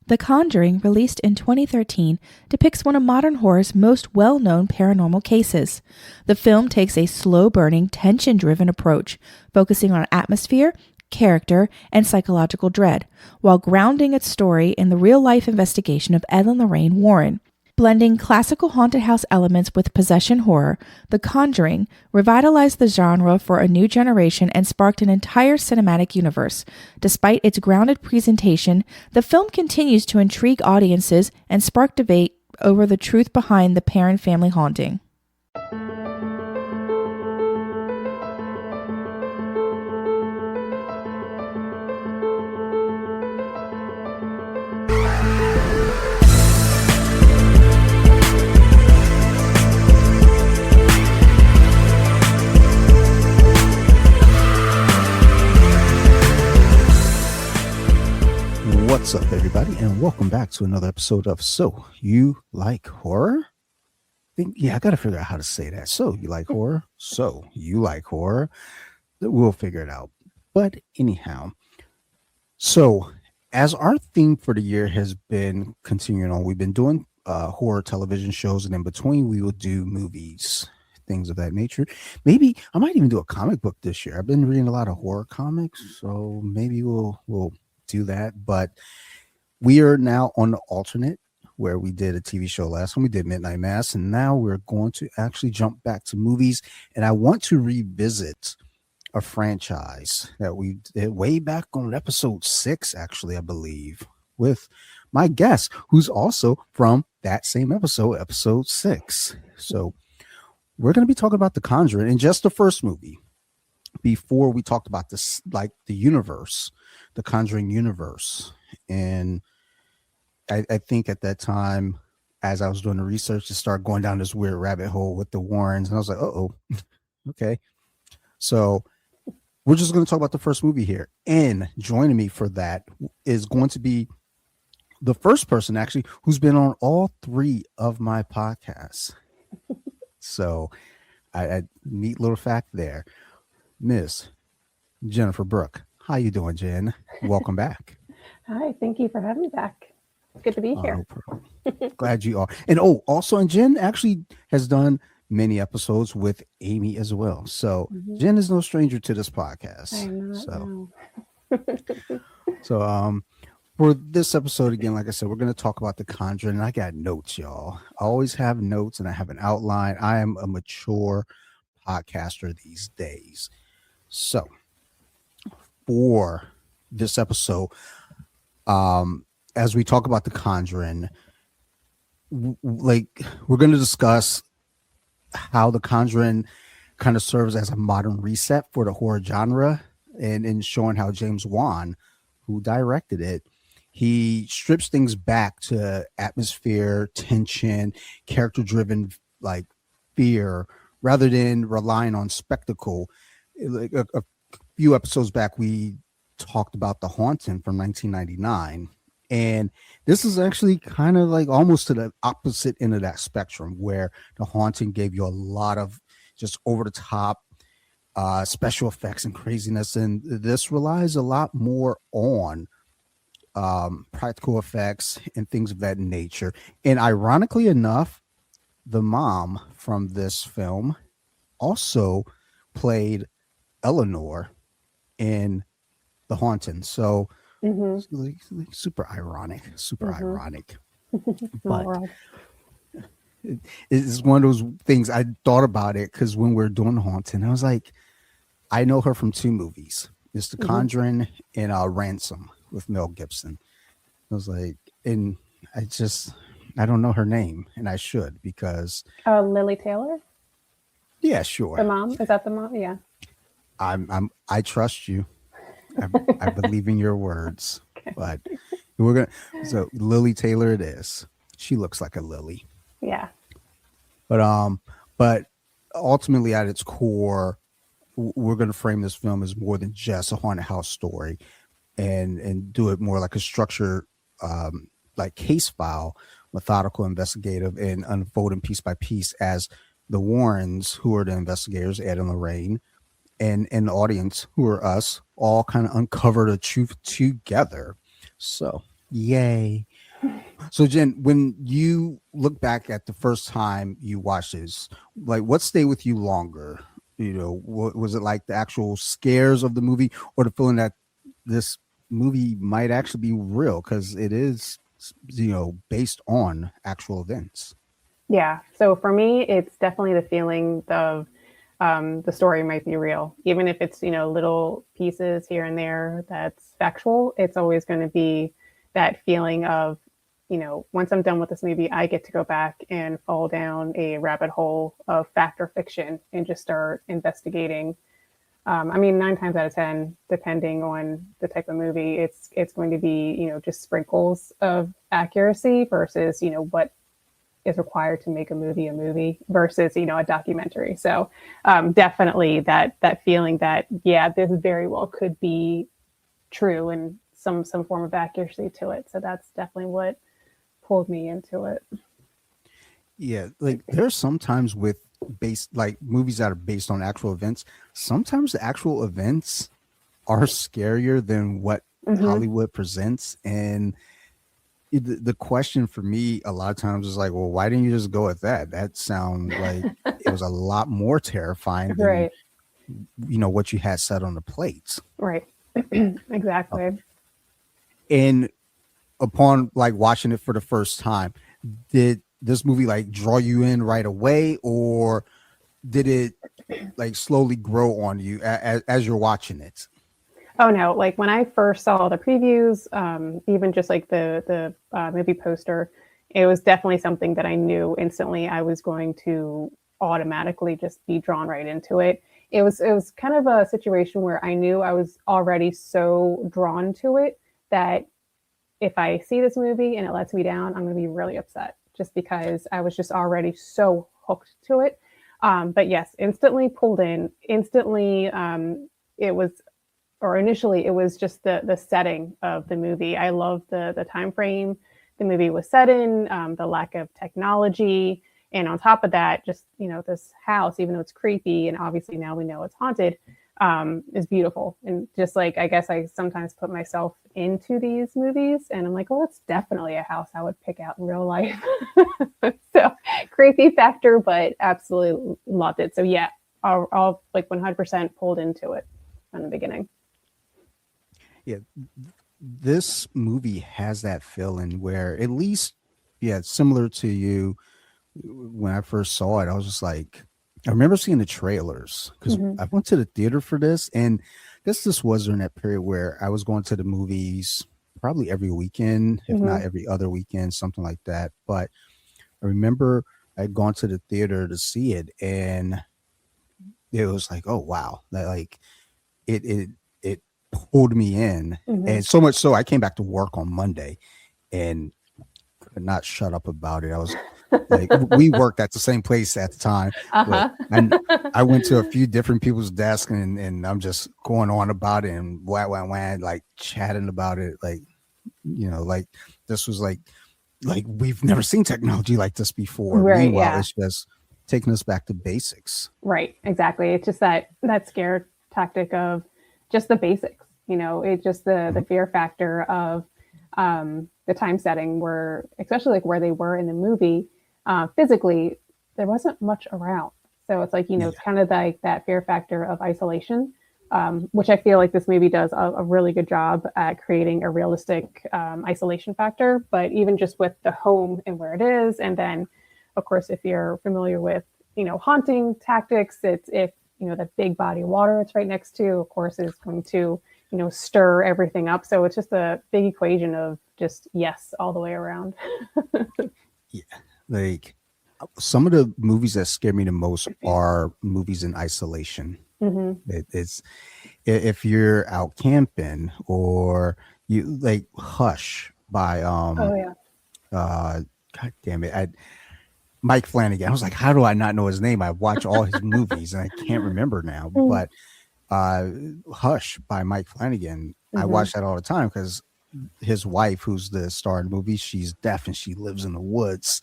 The Conjuring, released in 2013, depicts one of modern horror's most well-known paranormal cases. The film takes a slow-burning, tension-driven approach, focusing on atmosphere, character, and psychological dread, while grounding its story in the real-life investigation of Ed and Lorraine Warren. Blending classical haunted house elements with possession horror, The Conjuring revitalized the genre for a new generation and sparked an entire cinematic universe. Despite its grounded presentation, the film continues to intrigue audiences and spark debate over the truth behind the parent-family haunting. What's up, everybody, and welcome back to another episode of So You Like Horror? I gotta figure out how to say that. So you like horror? So you like horror? We'll figure it out. But anyhow, so as our theme for the year has been continuing on, we've been doing horror television shows, and in between we will do movies, things of that nature. Maybe I might even do a comic book this year. I've been reading a lot of horror comics, so maybe we'll do that. But we are now on the alternate, where we did a TV show last time. We did Midnight Mass, and now we're going to actually jump back to movies. And I want to revisit a franchise that we did way back on episode 6, actually, I believe, with my guest, who's also from that same episode 6. So we're going to be talking about The Conjuring, and just the first movie, before we talked about this, like the universe, the Conjuring universe. And I think at that time, as I was doing the research, to start going down this weird rabbit hole with the Warrens, and I was like, okay. So we're just going to talk about the first movie here. And joining me for that is going to be the first person, actually, who's been on all 3 of my podcasts. So I neat little fact there. Miss Jennifer Brooke. How you doing, Jen? Welcome back. Hi, thank you for having me back. Good to be here. Glad you are. And and Jen actually has done many episodes with Amy as well. So Jen is no stranger to this podcast. I'm not. So for this episode, again, like I said, we're going to talk about The Conjuring. I got notes, y'all. I always have notes, and I have an outline. I am a mature podcaster these days. So for this episode, as we talk about The Conjuring, we're going to discuss how The Conjuring kind of serves as a modern reset for the horror genre, and showing how James Wan, who directed it, he strips things back to atmosphere, tension, character-driven like fear, rather than relying on spectacle. Like a few episodes back, we talked about The Haunting from 1999. And this is actually kind of like almost to the opposite end of that spectrum, where The Haunting gave you a lot of just over the top special effects and craziness. And this relies a lot more on practical effects and things of that nature. And ironically enough, the mom from this film also played Eleanor in The Haunting. So it's like super ironic. But it's one of those things. I thought about it because when we were doing Haunting, I was like, I know her from 2 movies. It's The Conjuring and Ransom with Mel Gibson. I was like, and I don't know her name, and I should, because Lily Taylor? Yeah, sure. The mom? Is that the mom? Yeah. I trust you. I believe in your words. Okay. But so Lily Taylor it is. She looks like a lily. Yeah. But ultimately at its core, we're going to frame this film as more than just a haunted house story, and do it more like a structured like case file, methodical, investigative, and unfolding piece by piece as the Warrens, who are the investigators, Ed and Lorraine, and the audience, who are us, all kind of uncover the truth together. So Yay. So Jen, when you look back at the first time you watched this, like what stayed with you longer? You know, what was it, like the actual scares of the movie, or the feeling that this movie might actually be real because it is, you know, based on actual events? Yeah. So for me, it's definitely the feeling of the story might be real, even if it's little pieces here and there that's factual. It's always going to be that feeling of once I'm done with this movie, I get to go back and fall down a rabbit hole of fact or fiction and just start investigating. I mean, 9 times out of 10, depending on the type of movie, it's going to be just sprinkles of accuracy versus what is required to make a movie versus a documentary. So definitely that feeling that yeah, this very well could be true and some form of accuracy to it. So that's definitely what pulled me into it. Yeah, like there's sometimes with based like movies that are based on actual events, sometimes the actual events are scarier than what Mm-hmm. Hollywood presents. And the question for me a lot of times is like, well, why didn't you just go with that? That sound like it was a lot more terrifying than Right. what you had set on the plates. Right. Uh, Exactly. and upon like watching it for the first time, did this movie like draw you in right away, or did it like slowly grow on you as you're watching it? Oh no! Like when I first saw the previews, even just like the movie poster, it was definitely something that I knew instantly I was going to automatically just be drawn right into it. It was kind of a situation where I knew I was already so drawn to it that if I see this movie and it lets me down, I'm going to be really upset just because I was just already so hooked to it. But yes, instantly pulled in, instantly. It was or initially it was just the setting of the movie. I love the time frame the movie was set in, the lack of technology, and on top of that, just this house, even though it's creepy and obviously now we know it's haunted, is beautiful. And just like I guess I sometimes put myself into these movies, and I'm like, well, it's definitely a house I would pick out in real life. So creepy factor, but absolutely loved it. So yeah, I'll like 100% pulled into it from the beginning. Yeah, this movie has that feeling where at least, yeah, similar to you. When I first saw it, I was just like, I remember seeing the trailers because Mm-hmm. I went to the theater for this, and this was during that period where I was going to the movies probably every weekend, if Mm-hmm. not every other weekend, something like that. But I remember I'd gone to the theater to see it, and it was like, oh wow, that like it pulled me in, Mm-hmm. and so much so I came back to work on Monday and could not shut up about it. I was like, we worked at the same place at the time, but Uh-huh. and I went to a few different people's desks, and I'm just going on about it and wah, like chatting about it, like like this was like we've never seen technology like this before. Right, Meanwhile, yeah. it's just taking us back to basics. Right, exactly. It's just that scare tactic of just the basics, it's just the Mhm. fear factor of the time setting where especially like where they were in the movie, physically there wasn't much around. So it's like, Yeah, it's kind of like that fear factor of isolation, which I feel like this movie does a really good job at creating a realistic isolation factor. But even just with the home and where it is, and then, of course, if you're familiar with haunting tactics, it's if that big body of water it's right next to, of course, is going to stir everything up. So it's just a big equation of just yes all the way around. yeah. Like some of the movies that scare me the most are movies in isolation. Mm-hmm. It's if you're out camping, or you like Hush by Oh yeah. uh god damn it, Mike Flanagan. I was like, how do I not know his name? I watch all his movies and I can't remember now. But uh Hush by Mike Flanagan, I Mm-hmm. watch that all the time because his wife, who's the star in the movie, she's deaf and she lives in the woods.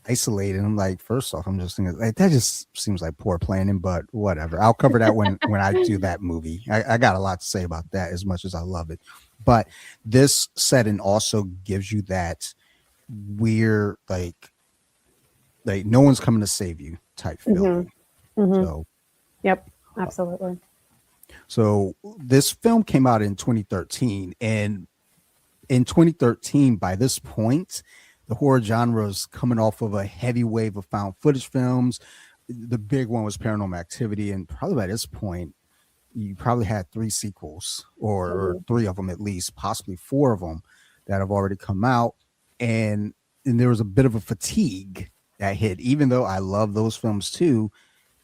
isolated. I'm like, first off, I'm just thinking like that just seems like poor planning, but whatever. I'll cover that when I do that movie. I got a lot to say about that as much as I love it. But this setting also gives you that weird like no one's coming to save you type feeling. So Yep, absolutely. so this film came out in 2013, and in 2013, by this point, the horror genre is coming off of a heavy wave of found footage films. The big one was Paranormal Activity, and probably by this point, you probably had 3 sequels, or 3 of them at least, possibly 4 of them that have already come out, and there was a bit of a fatigue that hit. Even though I love those films too,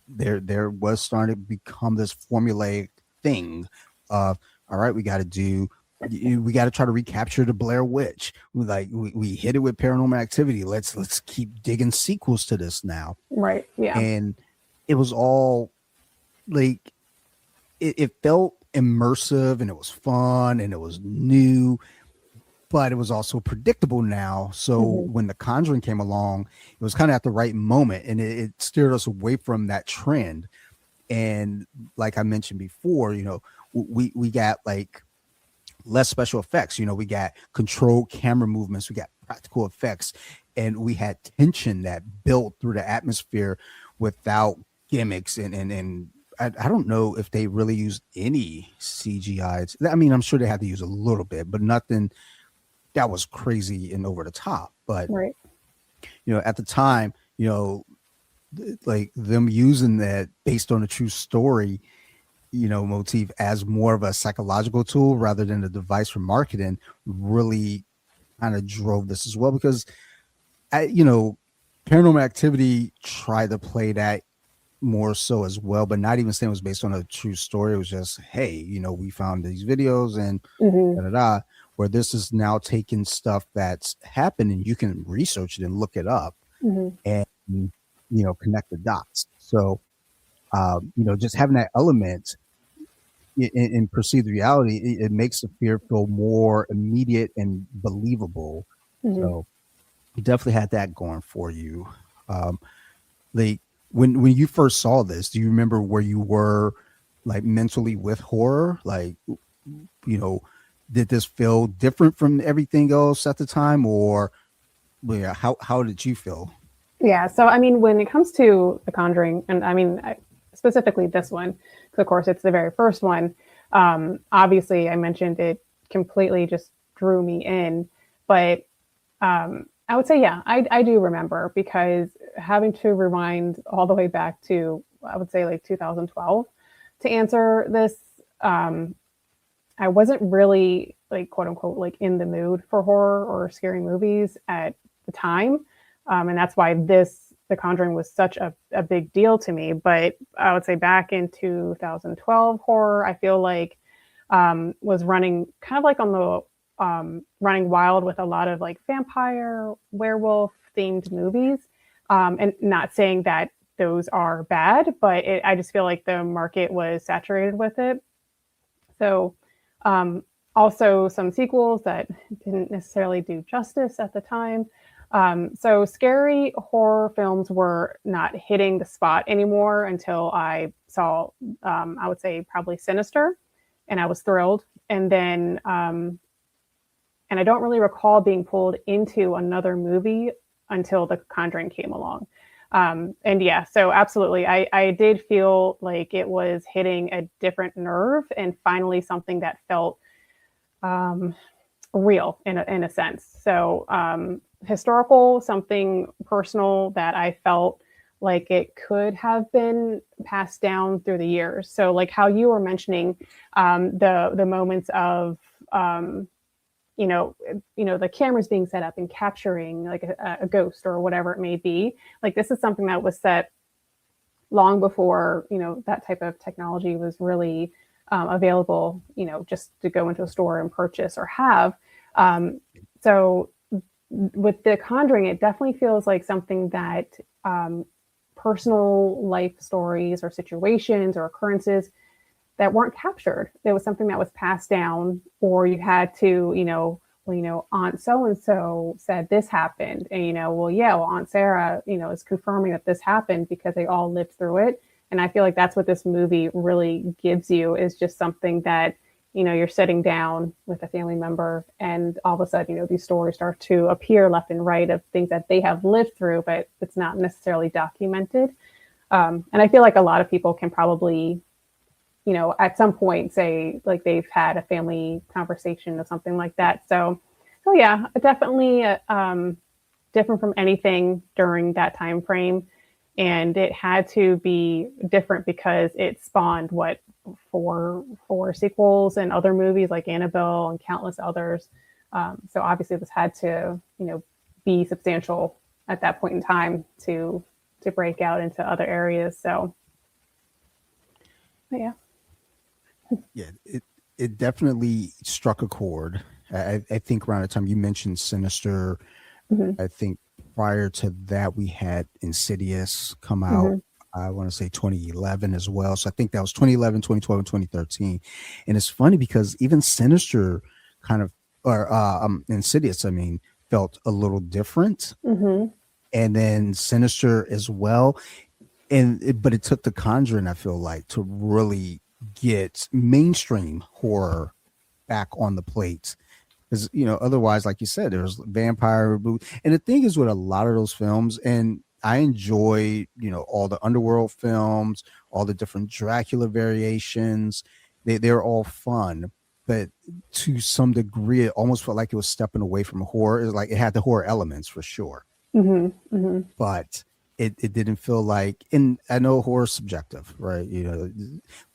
there was starting to become this formulaic thing of, all right, we got to try to recapture the Blair Witch. We hit it with Paranormal Activity. Let's keep digging sequels to this now. Right. Yeah. And it was all like it felt immersive, and it was fun, and it was new, but it was also predictable now. So when The Conjuring came along, it was kind of at the right moment, and it steered us away from that trend. And like I mentioned before, we got like less special effects. We got controlled camera movements, we got practical effects, and we had tension that built through the atmosphere without gimmicks. And I don't know if they really used any CGI. I mean, I'm sure they had to use a little bit, but nothing that was crazy and over the top. But right. At the time, like them using that based on a true story, motif as more of a psychological tool rather than a device for marketing really kind of drove this as well. Because Paranormal Activity tried to play that more so as well, but not even saying it was based on a true story. It was just, hey, we found these videos and da-da-da, where this is now taking stuff that's happened and you can research it and look it up and connect the dots. So just having that element in perceived reality, it makes the fear feel more immediate and believable. So you definitely had that going for you. Like when you first saw this, do you remember where you were like mentally with horror? Like, did this feel different from everything else at the time, or how did you feel? Yeah. So, I mean, when it comes to The Conjuring, and I mean, specifically this one, because of course it's the very first one. Obviously, I mentioned it completely just drew me in, but I would say, yeah, I do remember, because having to rewind all the way back to, I would say like 2012 to answer this, I wasn't really like, quote unquote, like in the mood for horror or scary movies at the time. And that's why The Conjuring was such a big deal to me. But I would say back in 2012, horror, I feel like was running kind of like on the running wild with a lot of like vampire, werewolf themed movies. And not saying that those are bad, but I just feel like the market was saturated with it. So also some sequels that didn't necessarily do justice at the time. So scary horror films were not hitting the spot anymore until I saw, I would say probably Sinister, and I was thrilled. And then, and I don't really recall being pulled into another movie until The Conjuring came along. And yeah, so absolutely, I did feel like it was hitting a different nerve, and finally something that felt real in a sense. So historical, something personal that I felt like it could have been passed down through the years. So like how you were mentioning the moments of the cameras being set up and capturing like a ghost or whatever it may be. Like this is something that was set long before that type of technology was really available, just to go into a store and purchase or have. So with The Conjuring, it definitely feels like something that personal life stories or situations or occurrences that weren't captured. It was something that was passed down, or you had to, well, Aunt so and so said this happened, and well, yeah, well, Aunt Sarah, is confirming that this happened because they all lived through it. And I feel like that's what this movie really gives you, is just something that you're sitting down with a family member, and all of a sudden, these stories start to appear left and right of things that they have lived through, but it's not necessarily documented. And I feel like a lot of people can probably, at some point say like they've had a family conversation or something like that. So yeah, definitely different from anything during that time frame. And it had to be different because it spawned four sequels and other movies like Annabelle and countless others. So obviously this had to, be substantial at that point in time to break out into other areas. So but yeah. Yeah, it definitely struck a chord. I think around the time you mentioned Sinister, I think prior to that we had Insidious come out. I want to say 2011 as well. So I think that was 2011, 2012, and 2013. And it's funny because even Sinister kind of, or Insidious, I mean, felt a little different. And then Sinister as well. But it took The Conjuring, I feel like, to really get mainstream horror back on the plate. Because, otherwise, like you said, there was vampire. And the thing is with a lot of those films, and I enjoy, all the underworld films, all the different Dracula variations. They're all fun. But to some degree, it almost felt like it was stepping away from horror. It was like it had the horror elements for sure. But it didn't feel like, and I know horror's subjective, right?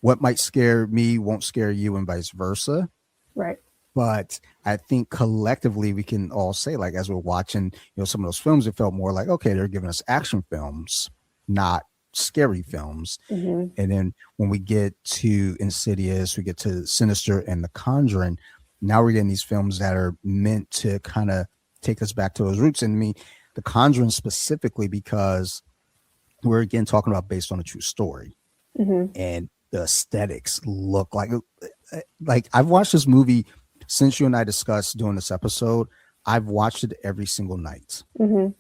What might scare me won't scare you and vice versa. Right. But I think collectively we can all say, like, as we're watching, some of those films, it felt more like, okay, they're giving us action films, not scary films. And then when we get to Insidious, we get to Sinister and The Conjuring, now we're getting these films that are meant to kind of take us back to those roots. And I mean, The Conjuring specifically, because we're again talking about based on a true story, and the aesthetics look like I've watched this movie since you and I discussed doing this episode. I've watched it every single night. A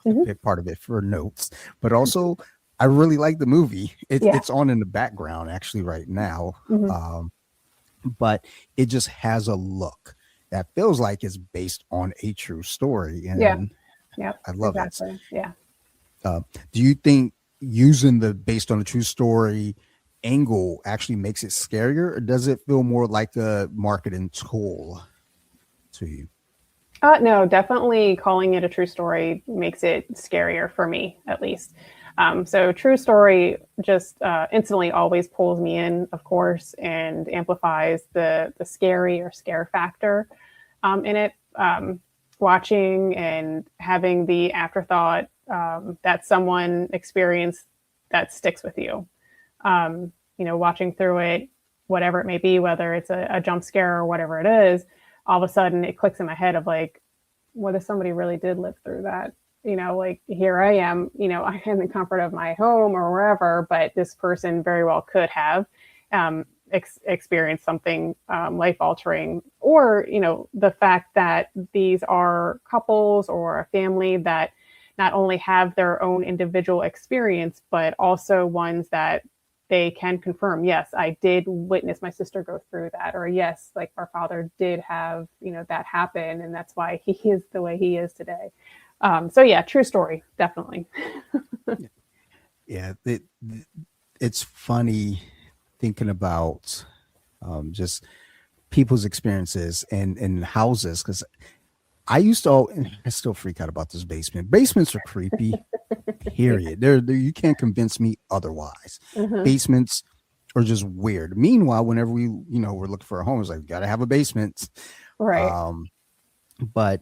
big part of it for notes, but also I really like the movie. It's on in the background actually right now, but it just has a look that feels like it's based on a true story. And I love it. Yeah. Do you think using the based on a true story angle actually makes it scarier, or does it feel more like a marketing tool to you? No, definitely calling it a true story makes it scarier for me, at least. So true story just instantly always pulls me in, of course, and amplifies the scary or scare factor in it. Watching and having the afterthought that someone experienced that sticks with you. Watching through it, whatever it may be, whether it's a jump scare or whatever it is, all of a sudden it clicks in my head of like, what if somebody really did live through that? Like here I am, I am in the comfort of my home or wherever, but this person very well could have experienced something life altering, or, the fact that these are couples or a family that not only have their own individual experience, but also ones that they can confirm, yes, I did witness my sister go through that, or yes, like our father did have, that happen, and that's why he is the way he is today. So yeah, true story, definitely. Yeah, it's funny thinking about just people's experiences and houses, because I used to, and I still freak out about this basement. Basements are creepy. Period. They're you can't convince me otherwise. Basements are just weird. Meanwhile, whenever we're looking for a home, it's like, gotta have a basement. Right. But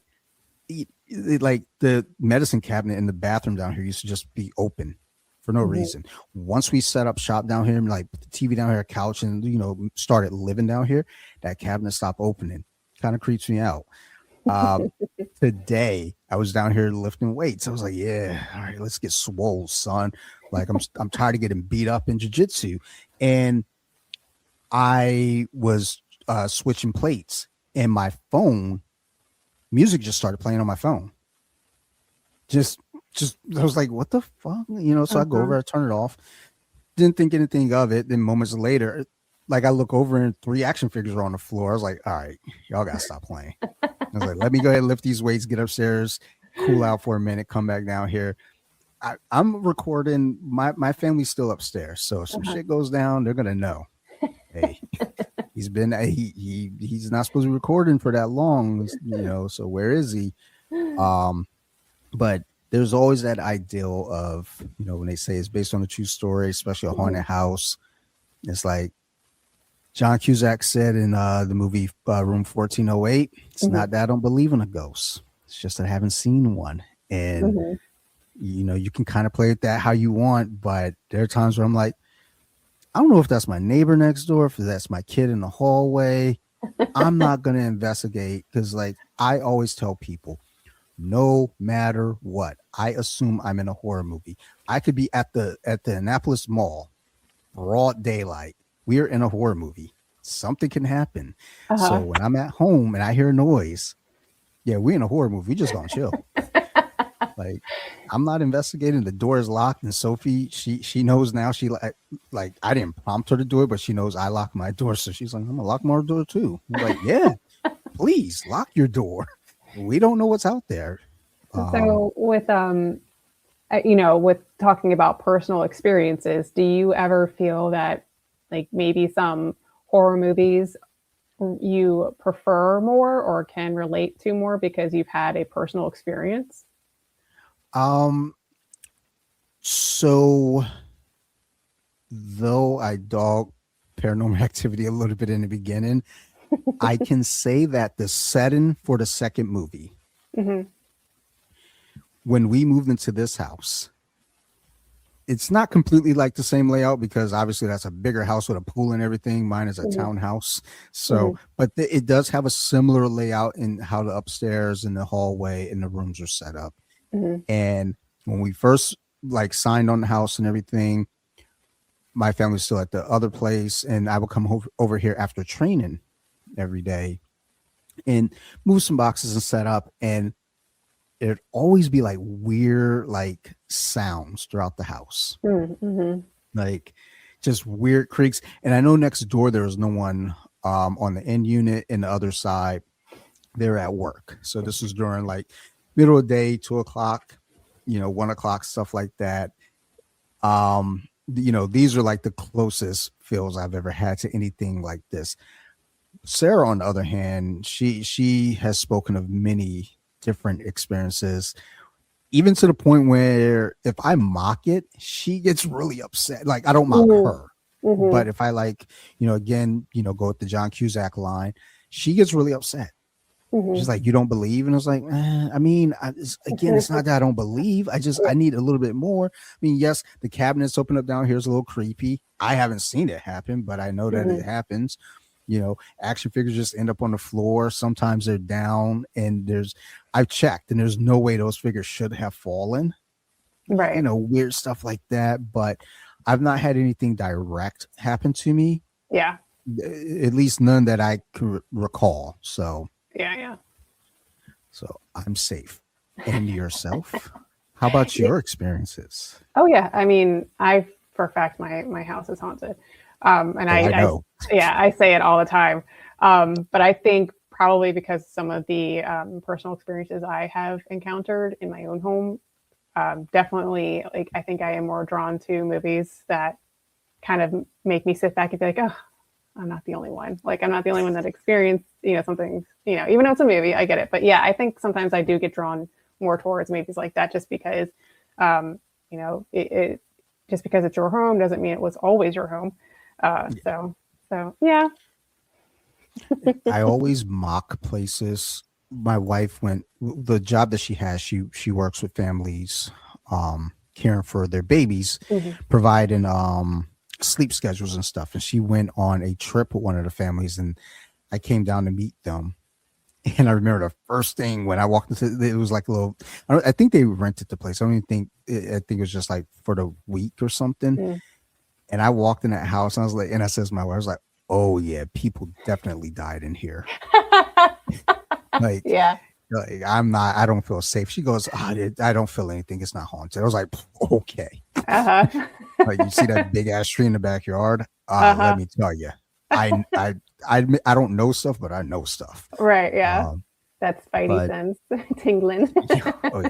like the medicine cabinet in the bathroom down here used to just be open for no reason. Once we set up shop down here and like put the TV down here, couch, and started living down here, that cabinet stopped opening. Kind of creeps me out. Today I was down here lifting weights. I was like, yeah, all right, let's get swole, son. Like I'm tired of getting beat up in jiu-jitsu. And I was switching plates, and my phone music just started playing on my phone. Just I was like, what the fuck? So I go over, I turn it off. Didn't think anything of it. Then moments later, like I look over and 3 action figures are on the floor. I was like, all right, y'all gotta stop playing. I was like, let me go ahead and lift these weights, get upstairs, cool out for a minute, come back down here. I'm recording. My family's still upstairs, so if some shit goes down, they're gonna know. Hey, he's not supposed to be recording for that long, so where is he? But there's always that ideal of, when they say it's based on a true story, especially a haunted house. It's like John Cusack said in the movie Room 1408, it's not that I don't believe in a ghost. It's just that I haven't seen one. And, you can kind of play it that how you want, but there are times where I'm like, I don't know if that's my neighbor next door, if that's my kid in the hallway. I'm not going to investigate because, like, I always tell people, no matter what, I assume I'm in a horror movie. I could be at the Annapolis Mall, broad daylight. We're in a horror movie. Something can happen. So when I'm at home and I hear noise, yeah, we're in a horror movie. We just gonna chill. Like, I'm not investigating. The door is locked, and Sophie, she knows now. She like I didn't prompt her to do it, but she knows I lock my door. So she's like, I'm gonna lock my door too. I'm like, yeah, please lock your door. We don't know what's out there. So with with talking about personal experiences, do you ever feel that like maybe some horror movies you prefer more or can relate to more because you've had a personal experience? So though I dog Paranormal Activity a little bit in the beginning, I can say that the setting for the second movie, when we moved into this house, it's not completely like the same layout because obviously that's a bigger house with a pool and everything. Mine is a townhouse. So, but it does have a similar layout in how the upstairs and the hallway and the rooms are set up. And when we first like signed on the house and everything, my family was still at the other place, and I would come over here after training every day and move some boxes and set up, and it'd always be like weird like sounds throughout the house, like just weird creaks. And I know next door there was no one on the end unit, and the other side they're at work. So this was during like middle of the day, 2:00, 1:00, stuff like that. These are like the closest feels I've ever had to anything like this. Sarah, on the other hand, she has spoken of many different experiences, even to the point where if I mock it, she gets really upset. Like, I don't mock her, but if I go with the John Cusack line, she gets really upset. She's like, you don't believe? And I was like, it's not that I don't believe. I need a little bit more. I mean, yes, the cabinets open up down here is a little creepy. I haven't seen it happen, but I know that it happens. Action figures just end up on the floor. Sometimes they're down, and I've checked, and there's no way those figures should have fallen. Right. Weird stuff like that. But I've not had anything direct happen to me. Yeah. At least none that I could recall. So. Yeah. So I'm safe. And yourself? How about your experiences? Oh yeah. I mean, for a fact, my house is haunted. And I know. I say it all the time. But I think probably because some of the personal experiences I have encountered in my own home, definitely, like, I think I am more drawn to movies that kind of make me sit back and be like, oh, I'm not the only one. Like, I'm not the only one that experienced, something, even though it's a movie, I get it. But yeah, I think sometimes I do get drawn more towards movies like that, just because, it just because it's your home doesn't mean it was always your home. So yeah. I always mock places. My wife the job that she has, she works with families, caring for their babies, providing, sleep schedules and stuff. And she went on a trip with one of the families, and I came down to meet them. And I remember the first thing when I walked into it was like a little, I think they rented the place. I think it was just like for the week or something. And I walked in that house, and I was like, and I says to my wife, I was like, oh yeah, people definitely died in here. Like, yeah. Like, I don't feel safe. She goes, I don't feel anything. It's not haunted. I was like, okay. Uh-huh. Like, you see that big ass tree in the backyard? Let Uh-huh. me tell you, I don't know stuff, but I know stuff. Right, yeah. Um, That's Spidey but sense tingling. yeah, oh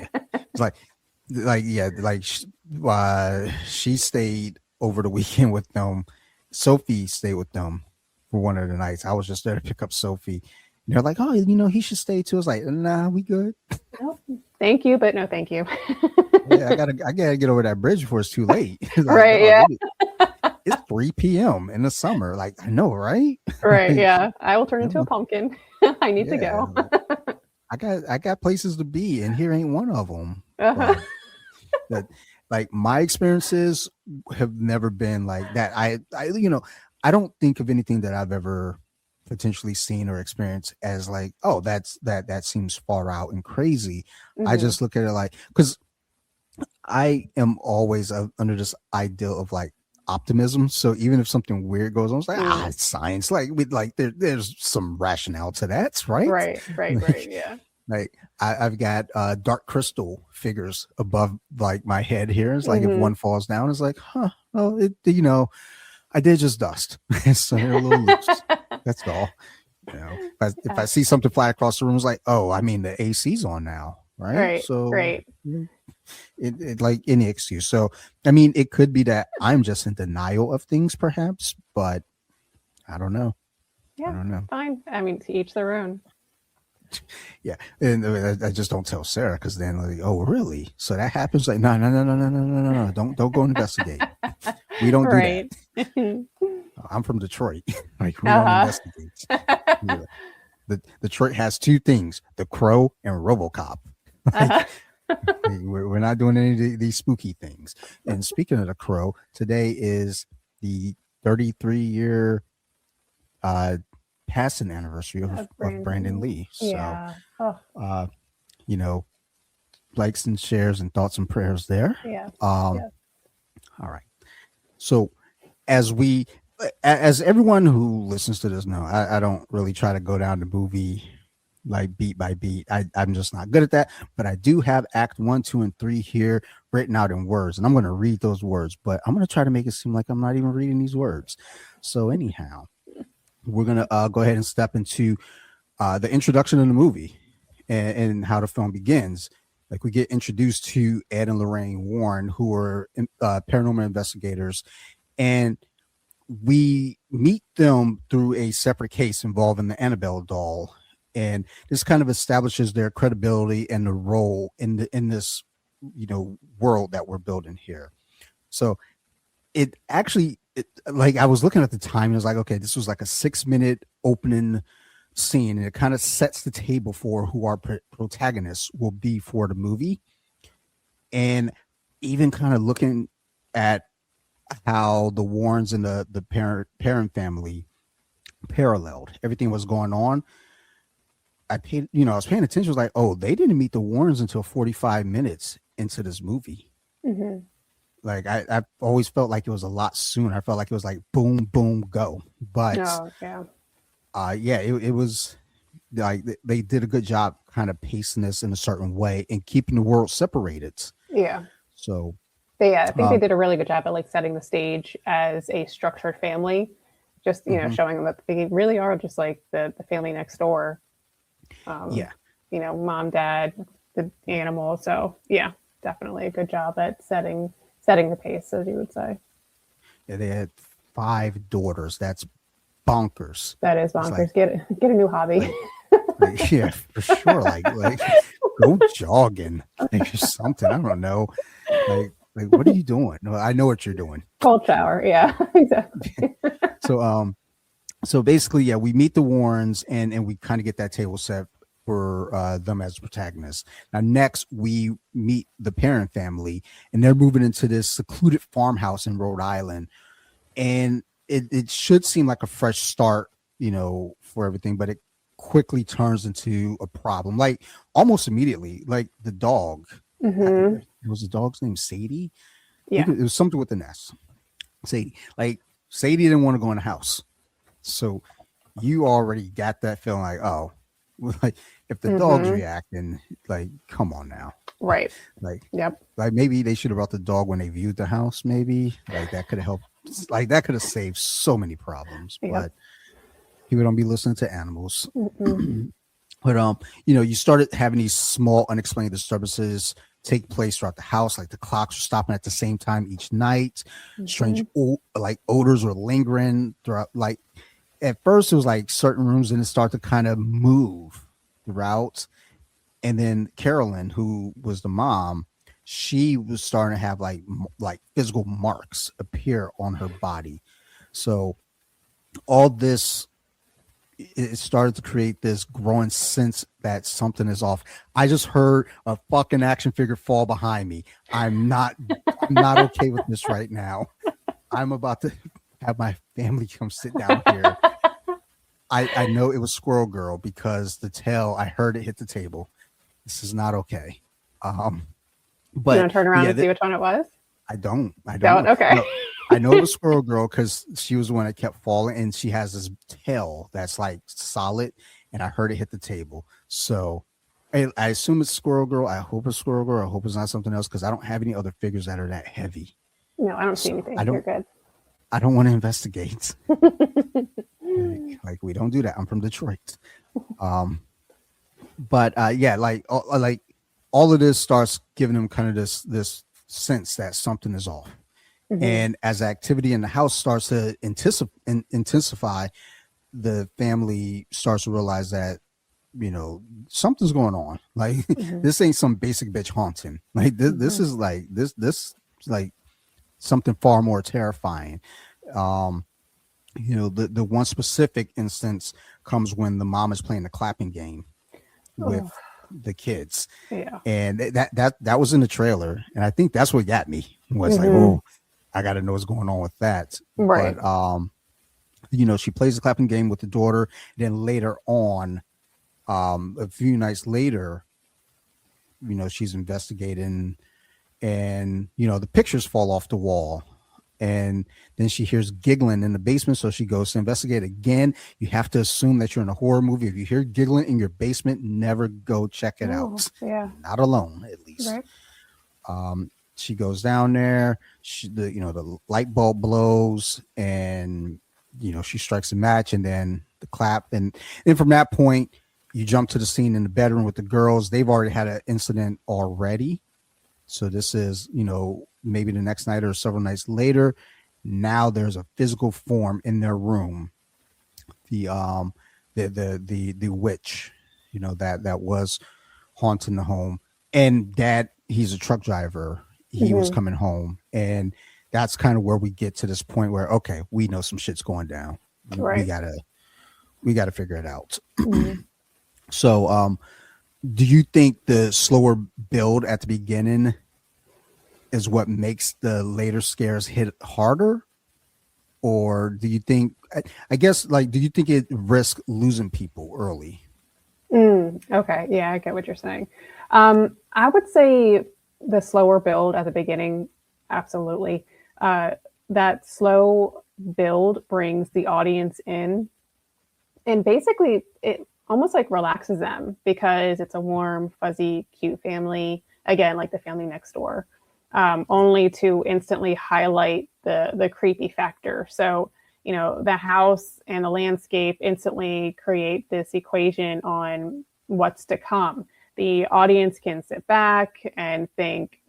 yeah, it's like she stayed over the weekend with them. Sophie stayed with them for one of the nights. I was just there to pick up Sophie. And they're like, oh, he should stay too. I was like, nah, we good. Nope. Thank you, but no thank you. Yeah, I gotta get over that bridge before it's too late. Like, Right, yeah. It's 3 p.m. in the summer. Like, I know, right? Right, Like, yeah. I will turn into a pumpkin. I need to yeah, go. like, I got places to be, and here ain't one of them. Uh-huh. But that, like, my experiences have never been like that. I don't think of anything that I've ever potentially seen or experienced as like, oh, that seems far out and crazy. I Mhm. just look at it like, because I am always under this ideal of like optimism. So even if something weird goes on, it's like, it's science. Like, there's some rationale to that, right? Right, yeah. Like, I've got dark crystal figures above like my head here. It's like if Mhm. one falls down, it's like, well, I did just dust. So they're a little loose. That's all. If I see something fly across the room, it's like, oh, I mean, the AC's on now, right? Right, So right. it like any excuse. So I mean, it could be that I'm just in denial of things, perhaps, but I don't know. Yeah, fine. I mean, to each their own. Yeah, and I just don't tell Sarah, because then like, oh, really? So that happens? Like, no, don't go investigate. We don't do that. I'm from Detroit. Like, we don't investigate. Yeah. Detroit has two things: the Crow and RoboCop. Like, we're not doing any of these spooky things. And speaking of the Crow, today is the 33-year passing anniversary of Brandon Lee. So, yeah. likes and shares and thoughts and prayers there. Yeah. All right. So as everyone who listens to this know, I don't really try to go down the movie like beat by beat. I'm just not good at that. But I do have act 1, 2, and 3 here written out in words, and I'm going to read those words, but I'm going to try to make it seem like I'm not even reading these words. So anyhow, we're going to go ahead and step into the introduction of the movie and how the film begins. Like, we get introduced to Ed and Lorraine Warren, who are paranormal investigators, and we meet them through a separate case involving the Annabelle doll. And this kind of establishes their credibility and the role in this, world that we're building here. So it actually, like, I was looking at the time and I was like, okay, this was like a 6-minute opening scene, and it kind of sets the table for who our protagonists will be for the movie. And even kind of looking at how the Warrens and the parent family paralleled everything was going on. I was paying attention. I was like, oh, they didn't meet the Warrens until 45 minutes into this movie. Mm-hmm. Like, I always felt like it was a lot sooner. I felt like it was like boom, boom, go. But it was like they did a good job kind of pacing this in a certain way and keeping the world separated. Yeah. So I think they did a really good job at like setting the stage as a structured family. Just showing them that they really are just like the family next door. Mom, dad, the animal. So yeah, definitely a good job at setting the pace, as you would say. Yeah, they had 5 daughters. That's bonkers. That is bonkers. Like, get a new hobby. Like, yeah, for sure. Like go jogging, like something. I don't know. Like what are you doing? No, I know what you're doing. Cold shower. Yeah, exactly. So basically, yeah, we meet the Warrens and we kind of get that table set for them as protagonists. Now, next we meet the parent family, and they're moving into this secluded farmhouse in Rhode Island, and it should seem like a fresh start, for everything, but it quickly turns into a problem, like almost immediately. Like the dog, it was the dog's name Sadie. Yeah, it was something with an S. Sadie. Like, Sadie didn't want to go in the house, so you already got that feeling like, oh, Like if the dog's reacting, like come on now. Right. Like Yep. like maybe they should have brought the dog when they viewed the house. Maybe like that could have helped. Like that could have saved so many problems. Yep. But people don't be listening to animals. Mm-mm. But you started having these small unexplained disturbances take place throughout the house, like the clocks were stopping at the same time each night. Strange like odors were lingering throughout. Like at first it was like certain rooms, and it started to kind of move throughout. And then Carolyn, who was the mom, she was starting to have like physical marks appear on her body. So all this, it started to create this growing sense that something is off. I just heard a fucking action figure fall behind me. I'm not okay with this right now. I'm about to have my family come sit down here. I know it was Squirrel Girl because the tail, I heard it hit the table. This is not okay. But you want to turn around and see which one it was? I don't. Okay. No, I know it was Squirrel Girl because she was the one that kept falling, and she has this tail that's like solid, and I heard it hit the table. So I assume it's Squirrel Girl. I hope it's Squirrel Girl. I hope it's not something else because I don't have any other figures that are that heavy. No, I don't see anything. You're good. I don't want to investigate. like we don't do that. I'm from Detroit. But yeah, like all of this starts giving them kind of this sense that something is off. And as activity in the house starts to intensify, the family starts to realize that, something's going on. Like this ain't some basic bitch haunting. Like this is like this like something far more terrifying. The one specific instance comes when the mom is playing the clapping game with the kids. Yeah. And that was in the trailer. And I think that's what got me was like, oh, I got to know what's going on with that. Right. But, she plays the clapping game with the daughter. Then later on, a few nights later, she's investigating and, the pictures fall off the wall. And then she hears giggling in the basement. So she goes to investigate again. You have to assume that you're in a horror movie. If you hear giggling in your basement, never go check it out. Yeah. Not alone, at least. Right. She goes down there. The light bulb blows, and she strikes a match, and then the clap, and from that point, you jump to the scene in the bedroom with the girls. They've already had an incident already, so this is maybe the next night or several nights later. Now there's a physical form in their room. The witch, that was haunting the home, and Dad, he's a truck driver. He was coming home, and that's kind of where we get to this point where, okay, we know some shit's going down. Right. We gotta figure it out. So, do you think the slower build at the beginning is what makes the later scares hit harder? Or do you think, I guess, do you think it risks losing people early? Okay. Yeah, I get what you're saying. I would say the slower build at the beginning, absolutely. That slow build brings the audience in, and basically it almost like relaxes them because it's a warm, fuzzy, cute family. Again, like the family next door, only to instantly highlight the creepy factor. So, the house and the landscape instantly create this equation on what's to come. The audience can sit back and think,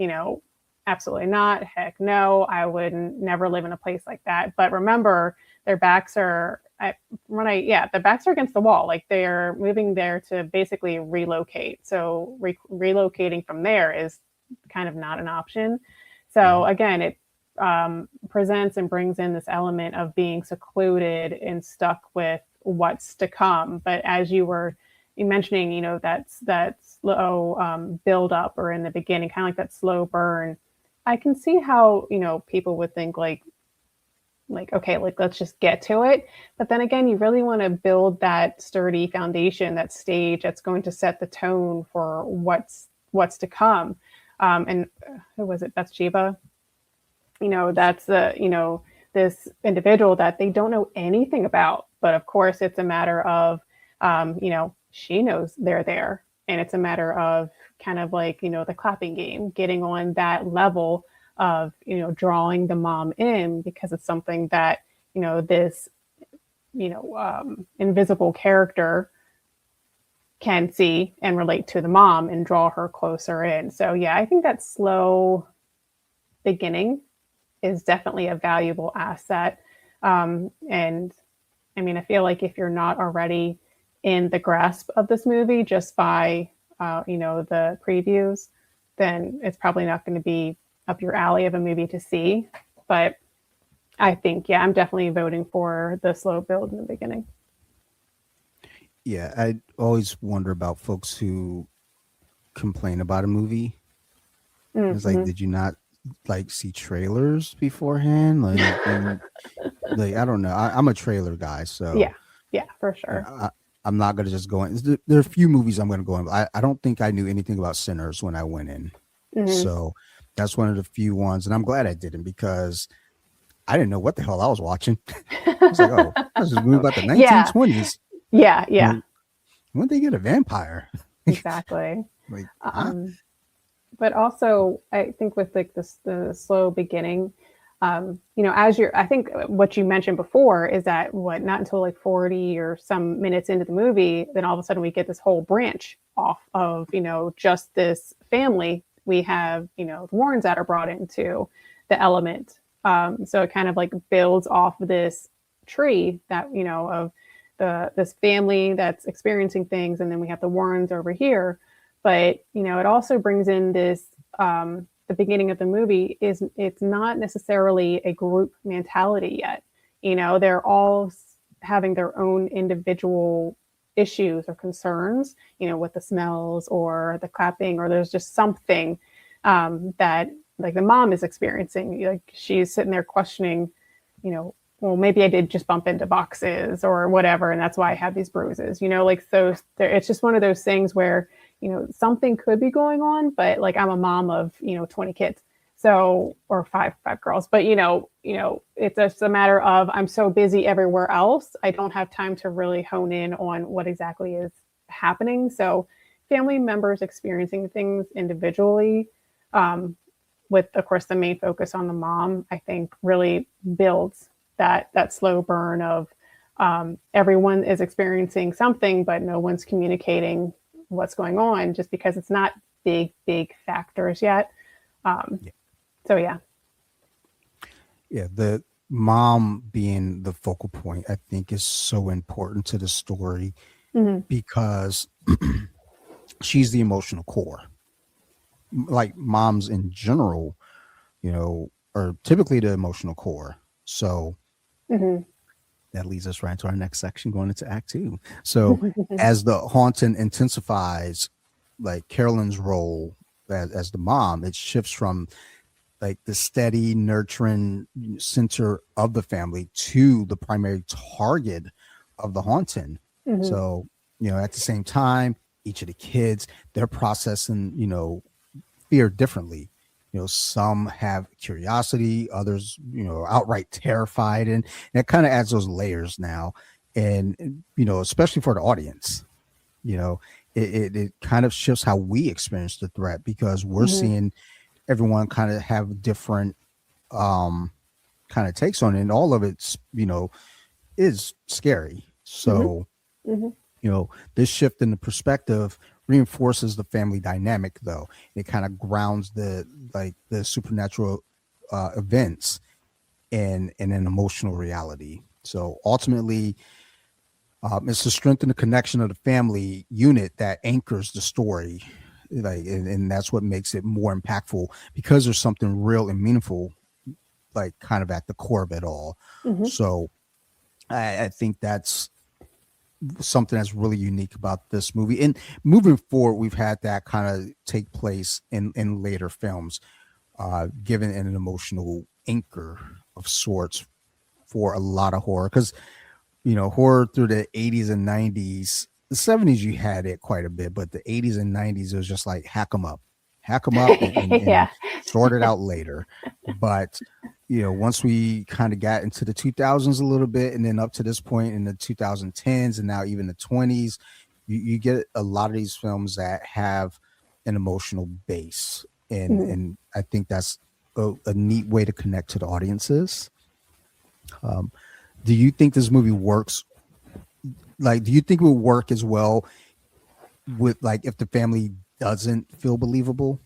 absolutely not. Heck no, I would never live in a place like that. But remember, their backs are their backs are against the wall. Like they're moving there to basically relocate. So relocating from there is kind of not an option. So again, it presents and brings in this element of being secluded and stuck with what's to come. But as you were mentioning, that slow build up, or in the beginning, kind of like that slow burn, I can see how, people would think like, okay, let's just get to it. But then again, you really want to build that sturdy foundation, that stage that's going to set the tone for what's to come. And who was it? Bathsheba. That's this individual that they don't know anything about. But of course, it's a matter of, she knows they're there. And it's a matter of kind of like, the clapping game, getting on that level of, drawing the mom in, because it's something that, this, invisible character can see and relate to the mom and draw her closer in. So yeah, I think that slow beginning is definitely a valuable asset. And I mean, I feel like if you're not already in the grasp of this movie just by, the previews, then it's probably not going to be up your alley of a movie to see. But I think, yeah, I'm definitely voting for the slow build in the beginning. Yeah, I always wonder about folks who complain about a movie. Mm-hmm. It's like, did you not like see trailers beforehand? Like, like I don't know. I'm a trailer guy, so yeah, for sure. I'm not gonna just go in. There are a few movies I'm gonna go in. I don't think I knew anything about Sinners when I went in, so that's one of the few ones, and I'm glad I didn't, because I didn't know what the hell I was watching. I was like, oh, this is a movie about the 1920s. Yeah. When did they get a vampire? Exactly. Like, but also, I think with like the slow beginning, I think what you mentioned before is that not until like 40 or some minutes into the movie, then all of a sudden we get this whole branch off of, just this family. We have, the Warrens that are brought into the element. So it kind of like builds off this tree that, of this family that's experiencing things. And then we have the Warrens over here. But, it also brings in this, the beginning of the movie it's not necessarily a group mentality yet. They're all having their own individual issues or concerns, with the smells or the clapping, or there's just something that like the mom is experiencing. Like she's sitting there questioning, well, maybe I did just bump into boxes or whatever, and that's why I have these bruises. So it's just one of those things where, something could be going on, but like I'm a mom of, 20 kids. So, or five girls, but it's just a matter of, I'm so busy everywhere else. I don't have time to really hone in on what exactly is happening. So family members experiencing things individually, with of course the main focus on the mom, I think really builds that slow burn of, everyone is experiencing something, but no one's communicating what's going on, just because it's not big factors yet. So yeah, the mom being the focal point, I think, is so important to the story, because she's the emotional core. Like moms in general, are typically the emotional core. So that leads us right into our next section, going into Act 2. So as the haunting intensifies, like Carolyn's role as the mom, it shifts from like the steady, nurturing center of the family to the primary target of the haunting. So, at the same time, each of the kids, they're processing, fear differently. Some have curiosity, others, outright terrified, and that kind of adds those layers now. And, especially for the audience, it kind of shifts how we experience the threat, because we're seeing everyone kind of have different kind of takes on it, and all of it's, is scary. So, this shift in the perspective reinforces the family dynamic, though. It kind of grounds the supernatural events in an emotional reality. So ultimately, it's to strengthen the connection of the family unit that anchors the story, and that's what makes it more impactful, because there's something real and meaningful, like kind of at the core of it all. So I think that's something that's really unique about this movie. And moving forward, we've had that kind of take place in later films, given an emotional anchor of sorts for a lot of horror. Because, horror through the 80s and 90s, the 70s, you had it quite a bit, but the 80s and 90s, it was just like hack them up and sort it out later. But once we kind of got into the 2000s a little bit, and then up to this point in the 2010s, and now even the 20s, you get a lot of these films that have an emotional base, and I think that's a neat way to connect to the audiences. Do you think this movie works? Like, do you think it would work as well with, like, if the family doesn't feel believable?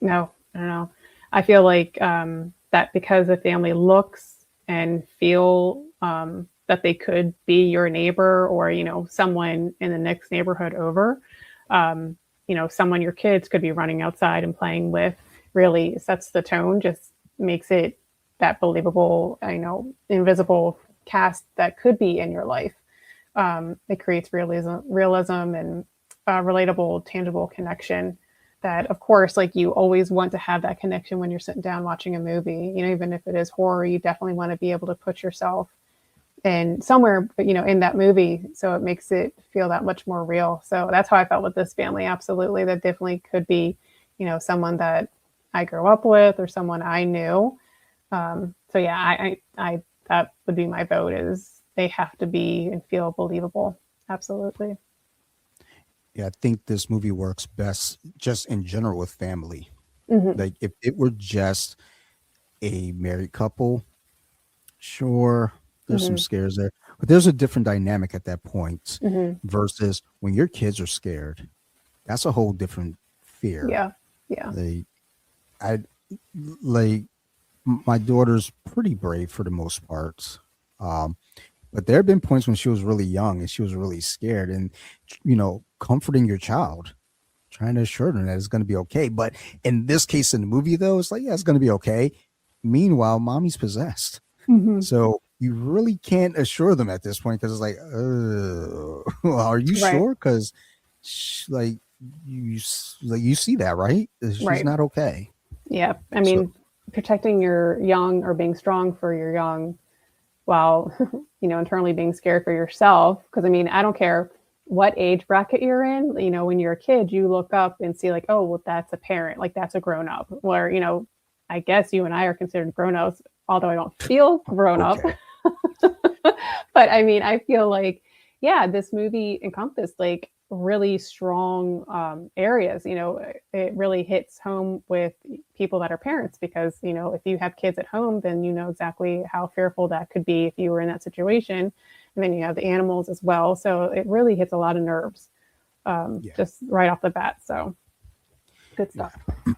No, I don't know. I feel like that because the family looks and feel that they could be your neighbor or, someone in the next neighborhood over, someone your kids could be running outside and playing with, really sets the tone, just makes it that believable, invisible cast that could be in your life. It creates realism and relatable, tangible connection that, of course, like you always want to have that connection when you're sitting down watching a movie. Even if it is horror, you definitely want to be able to put yourself in somewhere, in that movie. So it makes it feel that much more real. So that's how I felt with this family. Absolutely. That definitely could be, someone that I grew up with or someone I knew. So yeah, I that would be my vote, is they have to be and feel believable. Absolutely. Yeah, I think this movie works best just in general with family. Mm-hmm. Like, if it were just a married couple, sure, there's some Mm-hmm. scares there, but there's a different dynamic at that point Mm-hmm. versus when your kids are scared. That's a whole different fear. Yeah. Yeah. Like, I like my daughter's pretty brave for the most part. But there have been points when she was really young and she was really scared, and comforting your child, trying to assure them that it's going to be okay. But in this case, in the movie, though, it's like, yeah, it's going to be okay. Meanwhile, mommy's possessed. Mm-hmm. So you really can't assure them at this point, because it's like, are you Right. sure? Because like you see that, right? She's Right. not okay. Yeah. I So mean, protecting your young or being strong for your young while, internally being scared for yourself. Because, I don't care what age bracket you're in, when you're a kid, you look up and see like, oh, well, that's a parent, like that's a grown up. Where, I guess you and I are considered grown ups, although I don't feel grown up. okay. But I feel like, yeah, this movie encompassed like really strong areas. It really hits home with people that are parents, because, if you have kids at home, then you know exactly how fearful that could be if you were in that situation. And then you have the animals as well. So it really hits a lot of nerves just right off the bat. So good stuff. Yeah.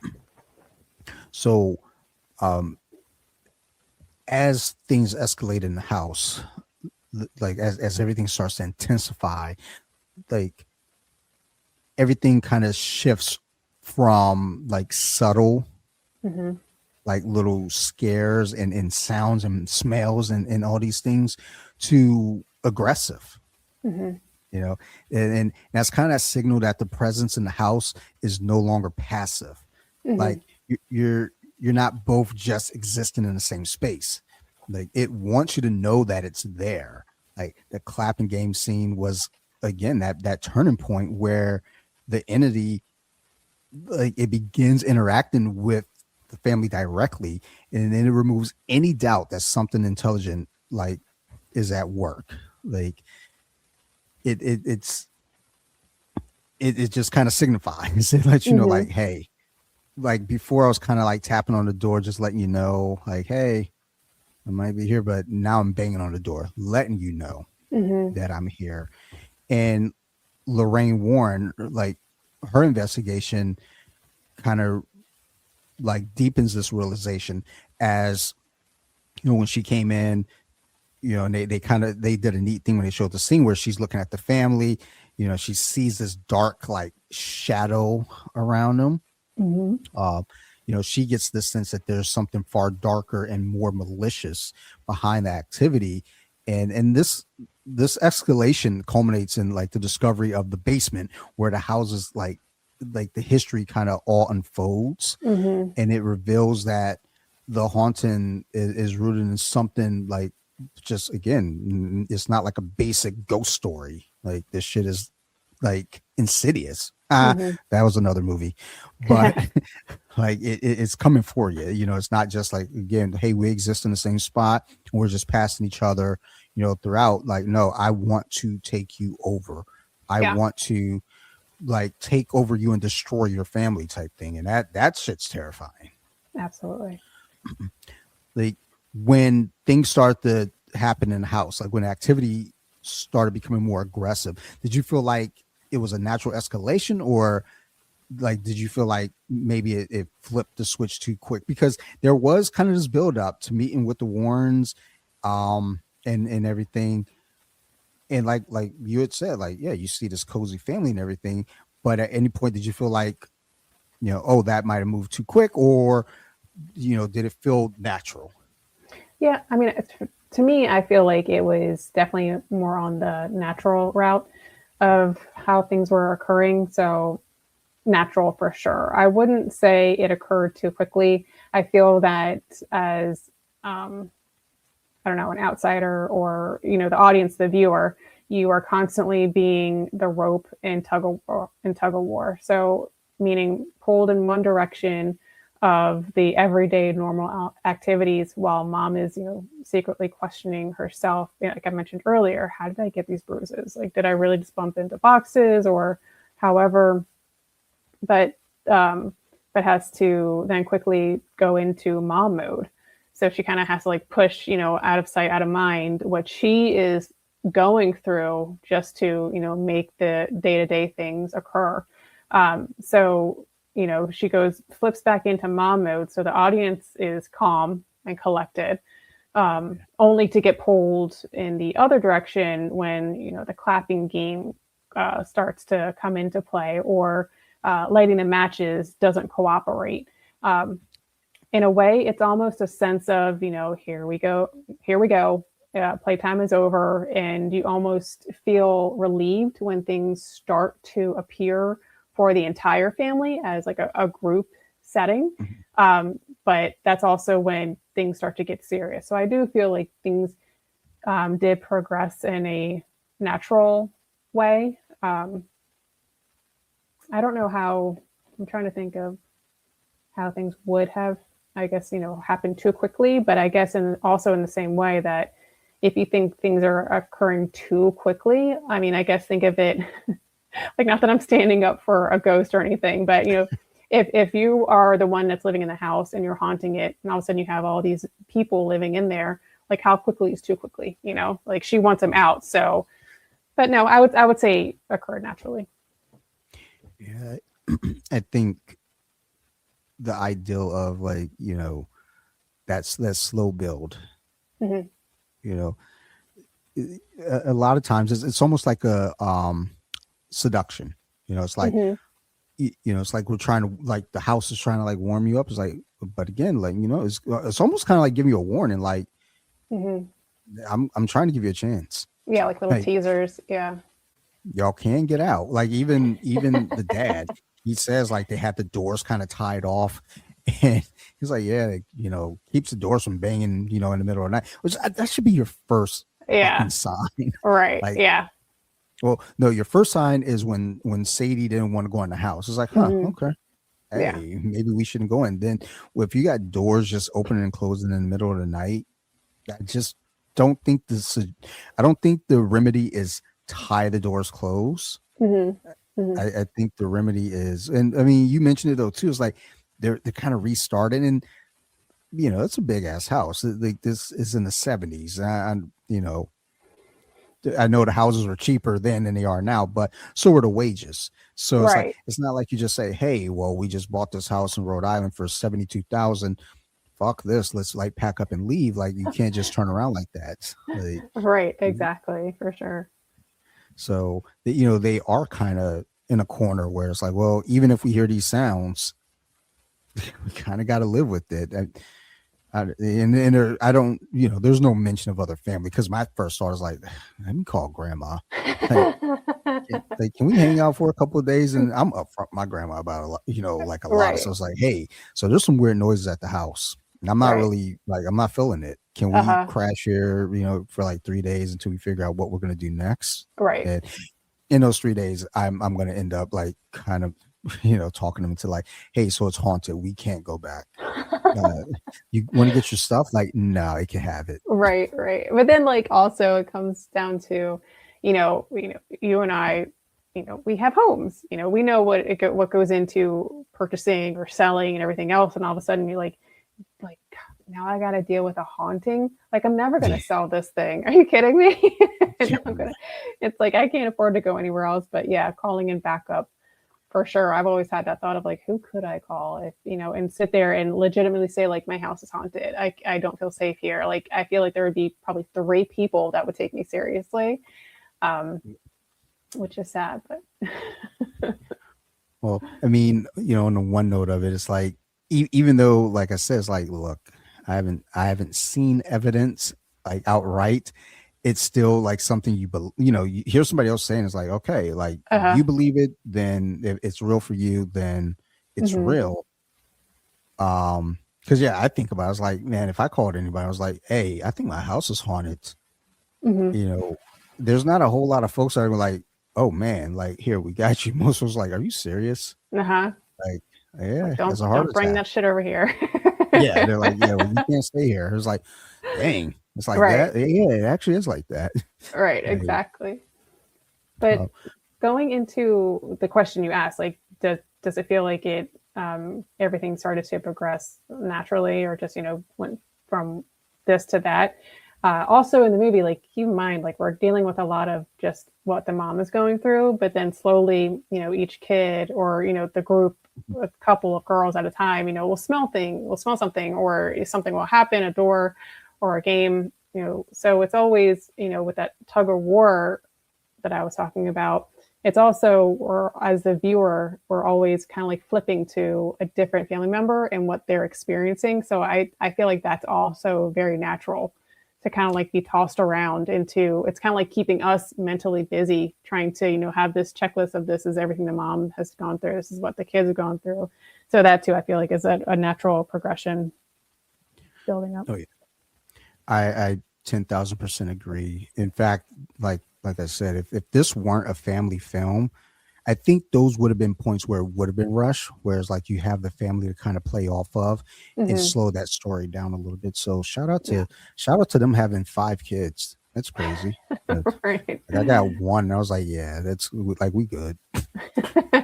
So as things escalate in the house, like as everything starts to intensify, like everything kind of shifts from like subtle, Mm-hmm. like little scares and sounds and smells and all these things, to aggressive. Mm-hmm. And that's kind of a signal that the presence in the house is no longer passive. Mm-hmm. Like you're not both just existing in the same space. Like, it wants you to know that it's there. Like, the clapping game scene was, again, that turning point where the entity, like, it begins interacting with the family directly, and then it removes any doubt that something intelligent, like, is at work. Like, it just kind of signifies. It lets you know, like, hey, like, before I was kind of like tapping on the door, just letting you know, like, hey, I might be here, but now I'm banging on the door, letting you know that I'm here. And Lorraine Warren, like, her investigation kind of like deepens this realization, as when she came in, and they did a neat thing when they showed the scene where she's looking at the family. She sees this dark, like, shadow around them. She gets this sense that there's something far darker and more malicious behind the activity. And this escalation culminates in, like, the discovery of the basement, where the houses, like the history kind of all unfolds. And it reveals that the haunting is rooted in something, like, just, again, it's not like a basic ghost story. Like, this shit is, like, Insidious. That was another movie, but like, it's coming for you. It's not just like, again, hey, we exist in the same spot and we're just passing each other, throughout. Like, no, I want to take you over. I want to like take over you and destroy your family type thing. And that shit's terrifying. Absolutely. Like when things start to happen in the house, like when activity started becoming more aggressive, did you feel like it was a natural escalation, or like did you feel like maybe it flipped the switch too quick? Because there was kind of this build up to meeting with the Warrens and everything, and like you had said, like, yeah, you see this cozy family and everything, but at any point did you feel like, you know, oh, that might have moved too quick, or, you know, did it feel natural? Yeah, I mean, to me, I feel like it was definitely more on the natural route of how things were occurring. So natural for sure. I wouldn't say it occurred too quickly. I feel that as I don't know, an outsider or, you know, the audience, the viewer, you are constantly being the rope in tug of war. So meaning pulled in one direction of the everyday normal activities while mom is, you know, secretly questioning herself. You know, like I mentioned earlier, how did I get these bruises? Like, did I really just bump into boxes or however? But has to then quickly go into mom mode. So she kind of has to like push, you know, out of sight, out of mind what she is going through just to, you know, make the day-to-day things occur. So, you know, she flips back into mom mode. So the audience is calm and collected, only to get pulled in the other direction when, you know, the clapping game starts to come into play, or lighting the matches doesn't cooperate. In a way, it's almost a sense of, you know, here we go, playtime is over, and you almost feel relieved when things start to appear for the entire family as like a group setting. But that's also when things start to get serious. So I do feel like things did progress in a natural way. I don't know how, I'm trying to think of how things would have, I guess, you know, happened too quickly, but I guess also in the same way that if you think things are occurring too quickly, I mean, I guess think of it like, not that I'm standing up for a ghost or anything, but, you know, if you are the one that's living in the house and you're haunting it, and all of a sudden you have all these people living in there, like how quickly is too quickly, you know, like she wants them out. So, but no, I would say occurred naturally. Yeah, I think the ideal of like, you know, that's that slow build, you know, a lot of times it's almost like a seduction, you know, it's like, you know, it's like we're trying to, like the house is trying to like warm you up. It's like, but again, like, you know, it's almost kind of like giving you a warning, like I'm trying to give you a chance. Yeah, like little teasers. Yeah. Y'all can get out. Like even the dad, he says like they had the doors kind of tied off, and he's like, yeah, you know, keeps the doors from banging, you know, in the middle of the night. Which that should be your first sign, right? Like, yeah. Well, no, your first sign is when Sadie didn't want to go in the house. It's like, huh, okay, hey, maybe we shouldn't go in. Then, well, if you got doors just opening and closing in the middle of the night, I just don't think I don't think the remedy is tie the doors closed. I think the remedy is, and I mean, you mentioned it though too. It's like they're kind of restarting, and you know, it's a big ass house. Like this is in the 70s, and you know, I know the houses were cheaper then than they are now, but so were the wages. So it's like, it's not like you just say, hey, well, we just bought this house in Rhode Island for 72,000. Fuck this. Let's like pack up and leave. Like you can't just turn around like that. Like, right. Exactly. For sure. So, you know, they are kind of in a corner where it's like, well, even if we hear these sounds, we kind of got to live with it. And I don't, you know, there's no mention of other family, because my first thought is like, let me call grandma. Like, can we hang out for a couple of days? And I'm upfront my grandma about a lot, you know, like a lot. So it's like, hey, so there's some weird noises at the house, and I'm not really like, I'm not feeling it. Can we crash here, you know, for like 3 days until we figure out what we're gonna do next? Right. And in those 3 days, I'm gonna end up like kind of, you know, talking them into like, hey, so it's haunted. We can't go back. You want to get your stuff? Like, no, it can have it. Right. But then like also it comes down to, you know, you and I we have homes, we know what goes into purchasing or selling and everything else. And all of a sudden you're like, now I got to deal with a haunting. Like, I'm never going to sell this thing. Are you kidding me? It's like, I can't afford to go anywhere else. But yeah, calling in backup for sure. I've always had that thought of like, who could I call if, and sit there and legitimately say like, my house is haunted. I don't feel safe here. Like, I feel like there would be probably 3 people that would take me seriously. Which is sad, but well, I mean, on the one note of it, it's like, even though, like I said, it's like, look, I haven't seen evidence like outright. It's still like something you hear somebody else saying, it's like, okay, like you believe it, then if it's real for you, then it's real. Because I think about it, I was like, man, if I called anybody, I was like, hey, I think my house is haunted. There's not a whole lot of folks that are like, oh man, like, here, we got you. Most was like, are you serious? Like, yeah, don't bring that shit over here. Yeah, they're like, yeah, well, you can't stay here. It's like, dang, it's like that. Yeah, it actually is like that. Right, exactly. But going into the question you asked, like, does it feel like it everything started to progress naturally, or just went from this to that? Also in the movie, like, keep in mind, like, we're dealing with a lot of just what the mom is going through, but then slowly, each kid or, the group, a couple of girls at a time, will smell something, or something will happen, a door or a game, so it's always, with that tug of war that I was talking about, it's also, or as the viewer, we're always kind of like flipping to a different family member and what they're experiencing. So I feel like that's also very natural to kind of like be tossed around into. It's kind of like keeping us mentally busy, trying to, have this checklist of this is everything the mom has gone through. This is what the kids have gone through. So that too, I feel like is a natural progression building up. Oh yeah. I 10,000% agree. In fact, like I said, if this weren't a family film, I think those would have been points where it would have been rushed, whereas like you have the family to kind of play off of and slow that story down a little bit. So shout out to them having 5 kids. That's crazy. Right. Like, I got 1 and I was like, yeah, that's like, we good.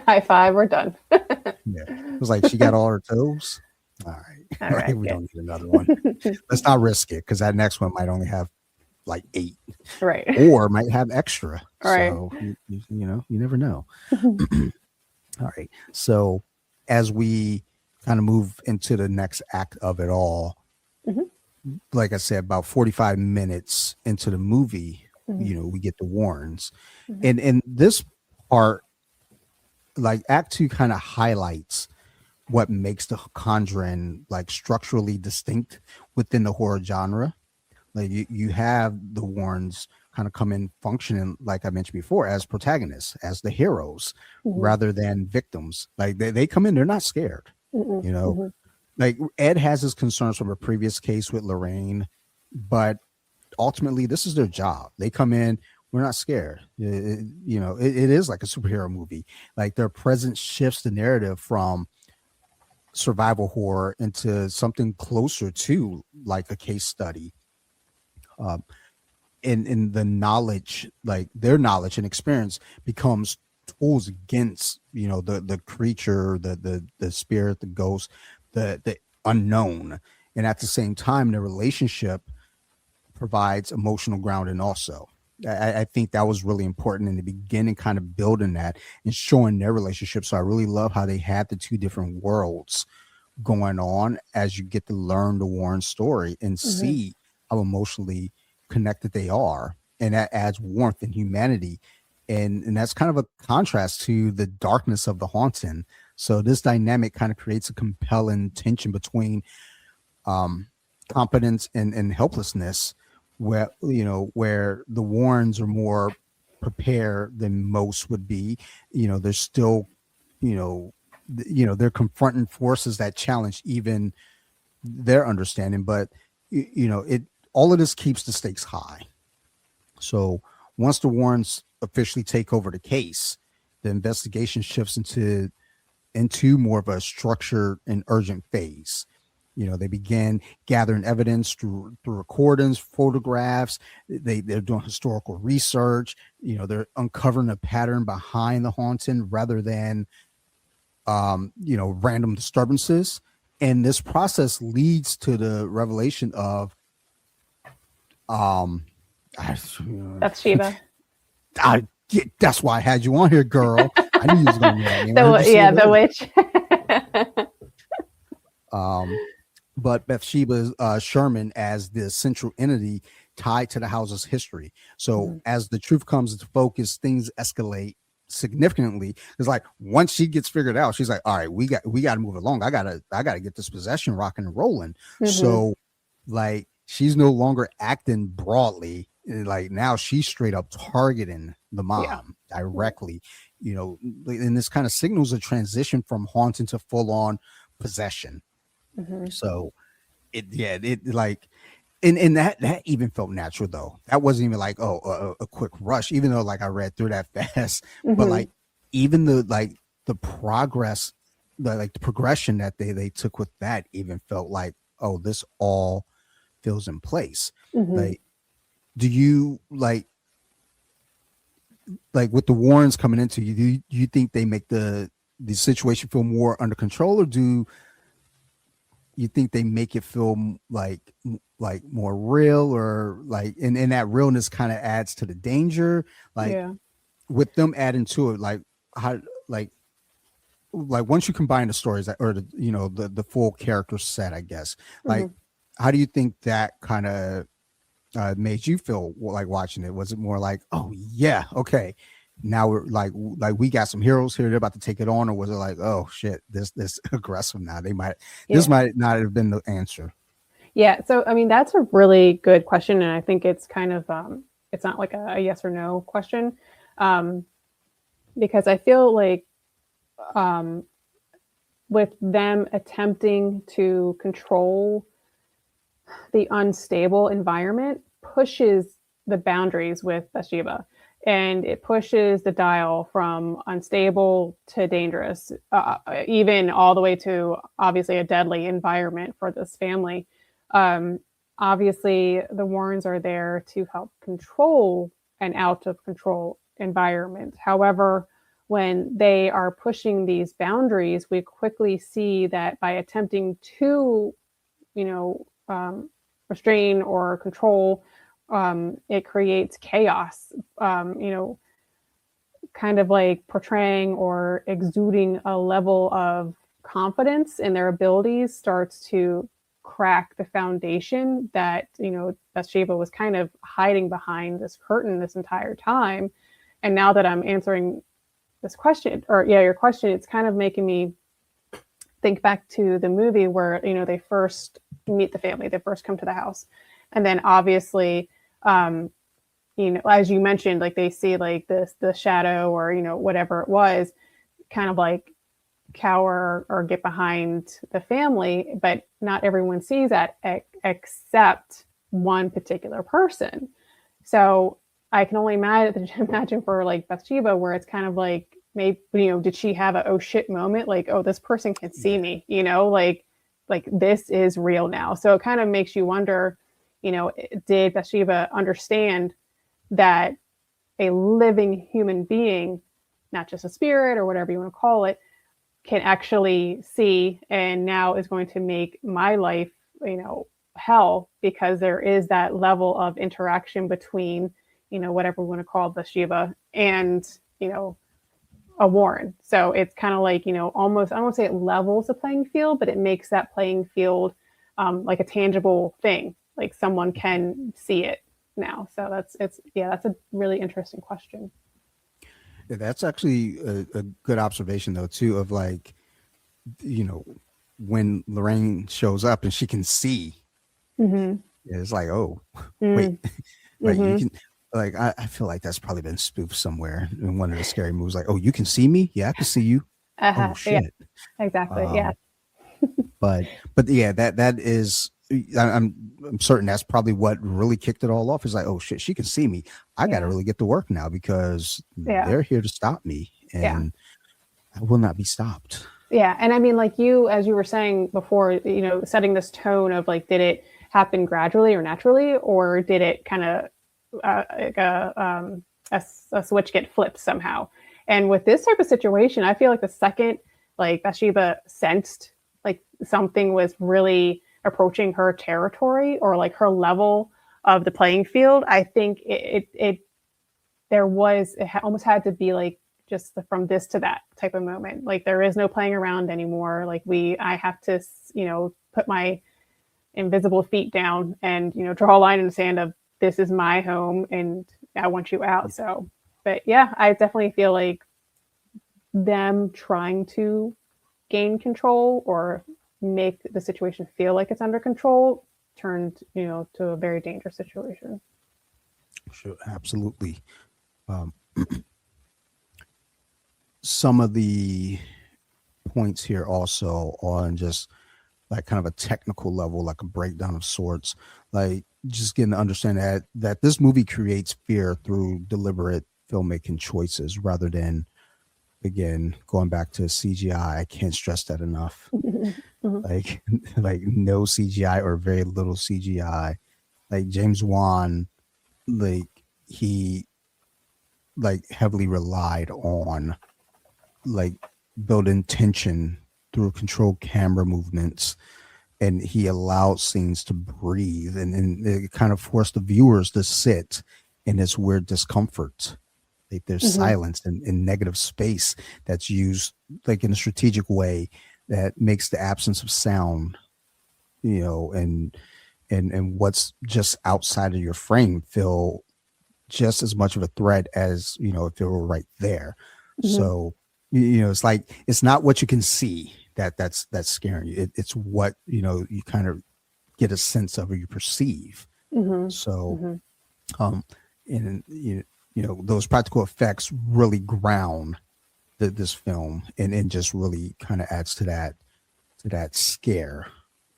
High five, we're done. Yeah. It was like, she got all her toes. All right. We don't need another one. Let's not risk it, because that next one might only have like 8, right, or might have extra. Right. So you never know. All right. So as we kind of move into the next act of it all, like I said, about 45 minutes into the movie, we get the Warrens, and this part, like Act 2, kind of highlights what makes the Conjuring like structurally distinct within the horror genre. Like you have the Warrens kind of come in functioning, like I mentioned before, as protagonists, as the heroes, rather than victims. Like they come in, they're not scared. Like Ed has his concerns from a previous case with Lorraine, but ultimately this is their job. They come in, we're not scared. It is like a superhero movie. Like their presence shifts the narrative from survival horror into something closer to like a case study. In the knowledge, like their knowledge and experience becomes tools against the creature, the spirit, the ghost, the unknown, and at the same time the relationship provides emotional grounding also. I think that was really important in the beginning, kind of building that and showing their relationship. So I really love how they had the 2 different worlds going on as you get to learn the Warren story and see how emotionally connected they are, and that adds warmth and humanity, and that's kind of a contrast to the darkness of the haunting. So this dynamic kind of creates a compelling tension between competence and helplessness, where the Warrens are more prepared than most would be. They're still they're confronting forces that challenge even their understanding, but all of this keeps the stakes high. So once the Warrens officially take over the case, the investigation shifts into more of a structured and urgent phase. They began gathering evidence through recordings, photographs. They're doing historical research. They're uncovering a pattern behind the haunting rather than random disturbances. And this process leads to the revelation of Bathsheba. That's why I had you on here, girl. I knew you was going to know that name. The witch. But Bathsheba Sherman as the central entity tied to the house's history. So as the truth comes into focus, things escalate significantly. It's like once she gets figured out, she's like, all right, we got to move along. I gotta get this possession rocking and rolling. So like she's no longer acting broadly. Like now she's straight up targeting the mom directly, and this kind of signals a transition from haunting to full on possession. So it like, and that even felt natural though. That wasn't even like, a quick rush, even though like I read through that fast, but like even the progress, the progression that they took with that even felt like, oh, this all feels in place. Like, do you like with the Warrens coming into you, do you think they make the situation feel more under control, or do you think they make it feel like more real, or like, and that realness kind of adds to the danger, with them adding to it, like how, like once you combine the stories or the full character set, I guess, like how do you think that kind of made you feel like watching it? Was it more like, oh yeah, okay, now we're like we got some heroes here, they're about to take it on, or was it like, oh shit, this aggressive now, this might not have been the answer? So I mean, that's a really good question, and I think it's kind of it's not like a yes or no question, because I feel like with them attempting to control the unstable environment pushes the boundaries with Bathsheba, and it pushes the dial from unstable to dangerous, even all the way to obviously a deadly environment for this family. Obviously, the Warrens are there to help control an out of control environment. However, when they are pushing these boundaries, we quickly see that by attempting to, restrain or control, it creates chaos, kind of like portraying or exuding a level of confidence in their abilities starts to crack the foundation that, Bathsheba was kind of hiding behind this curtain this entire time. And now that I'm answering this question, or your question, it's kind of making me think back to the movie where, they first meet the family, they first come to the house. And then obviously, as you mentioned, like they see like the shadow or, whatever it was, kind of like cower or get behind the family, but not everyone sees that except one particular person. So I can only imagine for like Bathsheba, where it's kind of like, maybe, did she have a oh shit moment? Like, oh, this person can see me, like this is real now. So it kind of makes you wonder, did Bathsheba understand that a living human being, not just a spirit or whatever you want to call it, can actually see, and now is going to make my life, hell, because there is that level of interaction between, whatever we want to call Bathsheba and, a Warren. So it's kind of like, almost, I don't want to say it levels the playing field, but it makes that playing field like a tangible thing, like someone can see it now. So that's a really interesting question. Yeah, that's actually a good observation though too, of like, when Lorraine shows up and she can see, it's like, oh, wait, like you can, like, I feel like that's probably been spoofed somewhere in one of the scary movies. Like, oh, you can see me? Yeah, I can see you. Oh shit. Yeah, exactly. But yeah, that is, I'm certain that's probably what really kicked it all off. Is like, oh shit, she can see me. I got to really get to work now because they're here to stop me, and I will not be stopped. Yeah, and I mean, like you, as you were saying before, setting this tone of like, did it happen gradually or naturally, or did it kind of like a switch get flipped somehow? And with this type of situation, I feel like the second like Bathsheba sensed like something was really approaching her territory or like her level of the playing field, I think almost had to be like just from this to that type of moment. Like there is no playing around anymore. Like I have to, put my invisible feet down and, draw a line in the sand of this is my home and I want you out. So, but yeah, I definitely feel like them trying to gain control or make the situation feel like it's under control turned, to a very dangerous situation. Sure, absolutely. Some of the points here also on just like kind of a technical level, like a breakdown of sorts, like just getting to understand that this movie creates fear through deliberate filmmaking choices rather than, again, going back to CGI. I can't stress that enough. Like no CGI or very little CGI. Like James Wan, like he like heavily relied on like building tension through controlled camera movements, and he allowed scenes to breathe, and it kind of forced the viewers to sit in this weird discomfort. Like there's silence and negative space that's used like in a strategic way that makes the absence of sound, and what's just outside of your frame feel just as much of a threat as, if it were right there. So, it's like, it's not what you can see that's scaring you. It's what, you kind of get a sense of or you perceive. So, and those practical effects really ground this film and just really kind of adds to that scare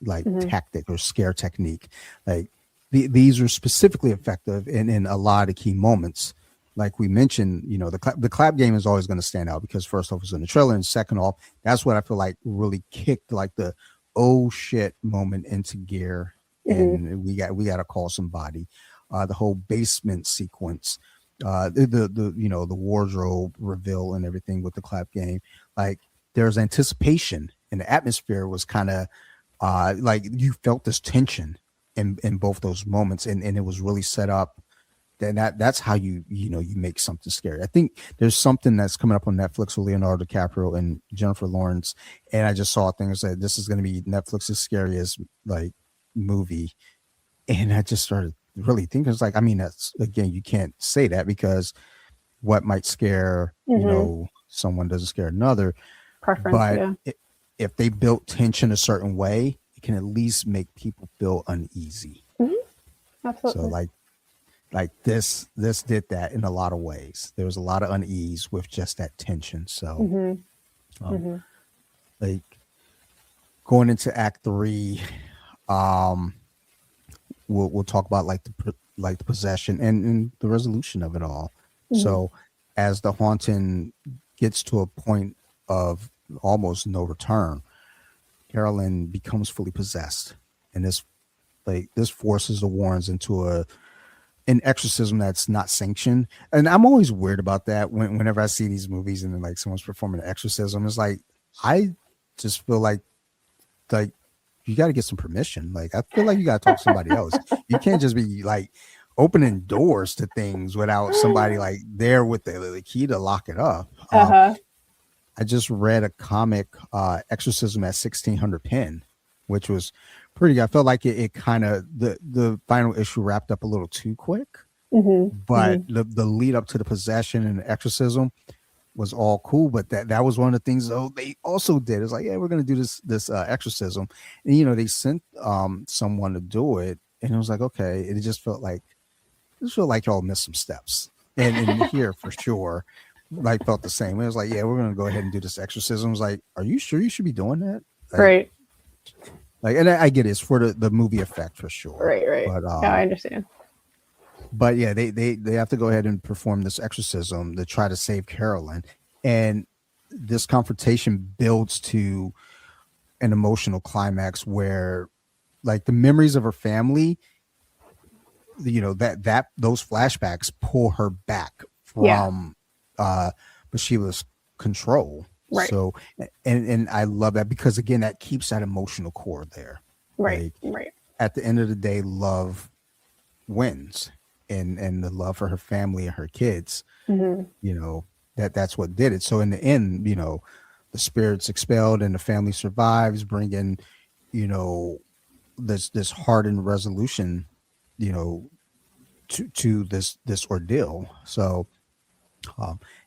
like tactic or scare technique. Like these are specifically effective in a lot of key moments. Like we mentioned, the clap game is always going to stand out because first off, it's in the trailer, and second off, that's what I feel like really kicked like the oh shit moment into gear, and we got to call somebody. The whole basement sequence, the wardrobe reveal and everything with the clap game, like there's anticipation, and the atmosphere was kind of like you felt this tension in both those moments, and it was really set up. Then that's how you make something scary. I think there's something that's coming up on Netflix with Leonardo DiCaprio and Jennifer Lawrence, and I just saw things that this is going to be Netflix's scariest like movie, and I just started really thinking, it's like, I mean, that's, again, you can't say that because what might scare someone doesn't scare another. Preference, but if they built tension a certain way, it can at least make people feel uneasy. Absolutely. So like this did that in a lot of ways. There was a lot of unease with just that tension. So like going into Act 3, we'll talk about like the possession and the resolution of it all. So as the haunting gets to a point of almost no return, Carolyn becomes fully possessed, and this forces the Warrens into an exorcism that's not sanctioned. And I'm always weird about that whenever I see these movies and then like someone's performing an exorcism. It's like, I just feel like you got to get some permission. Like I feel like you got to talk to somebody else. You can't just be like opening doors to things without somebody like there with the key to lock it up. I just read a comic, Exorcism at 1600 Pen, which was pretty good. I felt like it kind of, the final issue wrapped up a little too quick, but the lead up to the possession and the exorcism was all cool. But that was one of the things they also did. It's like, yeah, we're going to do this exorcism. And, they sent someone to do it. And it was like, okay, it just felt like y'all missed some steps. And here for sure, like felt the same. It was like, yeah, we're going to go ahead and do this exorcism. I was like, are you sure you should be doing that? Like, right. Like, and I get it, it's for the movie effect for sure. Right. But, yeah, I understand. But yeah, they have to go ahead and perform this exorcism to try to save Carolyn. And this confrontation builds to an emotional climax where, like, the memories of her family, that those flashbacks pull her back from Bashila's control. Right. So, and I love that, because again, that keeps that emotional core there. Right. Like, Right. at the end of the day, love wins, and the love for her family and her kids, that's what did it. So in the end, the spirit's expelled and the family survives, bringing, this hardened resolution, to this ordeal. So,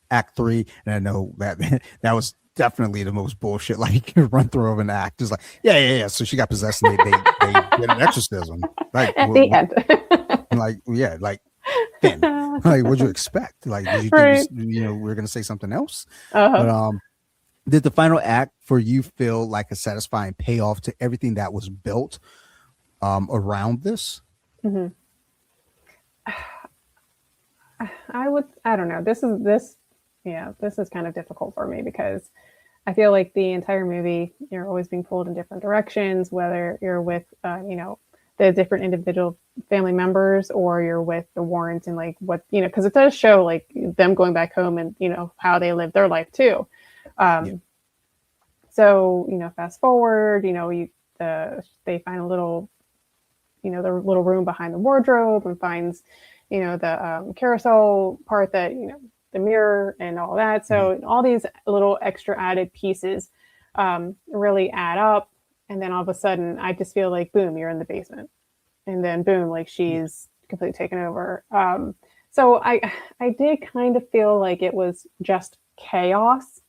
act 3, and I know that that was definitely the most bullshit like run through of an act. It's like, yeah. So she got possessed, and they did an exorcism. Like, at the end. like then, like, what'd you expect? Like, did you think we were gonna say something else? But did the final act for you feel like a satisfying payoff to everything that was built around this? Mm-hmm. I don't know. This is kind of difficult for me, because I feel like the entire movie, you're always being pulled in different directions, whether you're with, the different individual family members, or you're with the Warrens, and like what, because it does show like them going back home, and, how they live their life too. So, fast forward, they find a little, their little room behind the wardrobe, and finds, the carousel part, that, the mirror and all that. So all these little extra added pieces really add up. And then all of a sudden, I just feel like, boom, you're in the basement. And then boom, like she's completely taken over. So I did kind of feel like it was just chaos.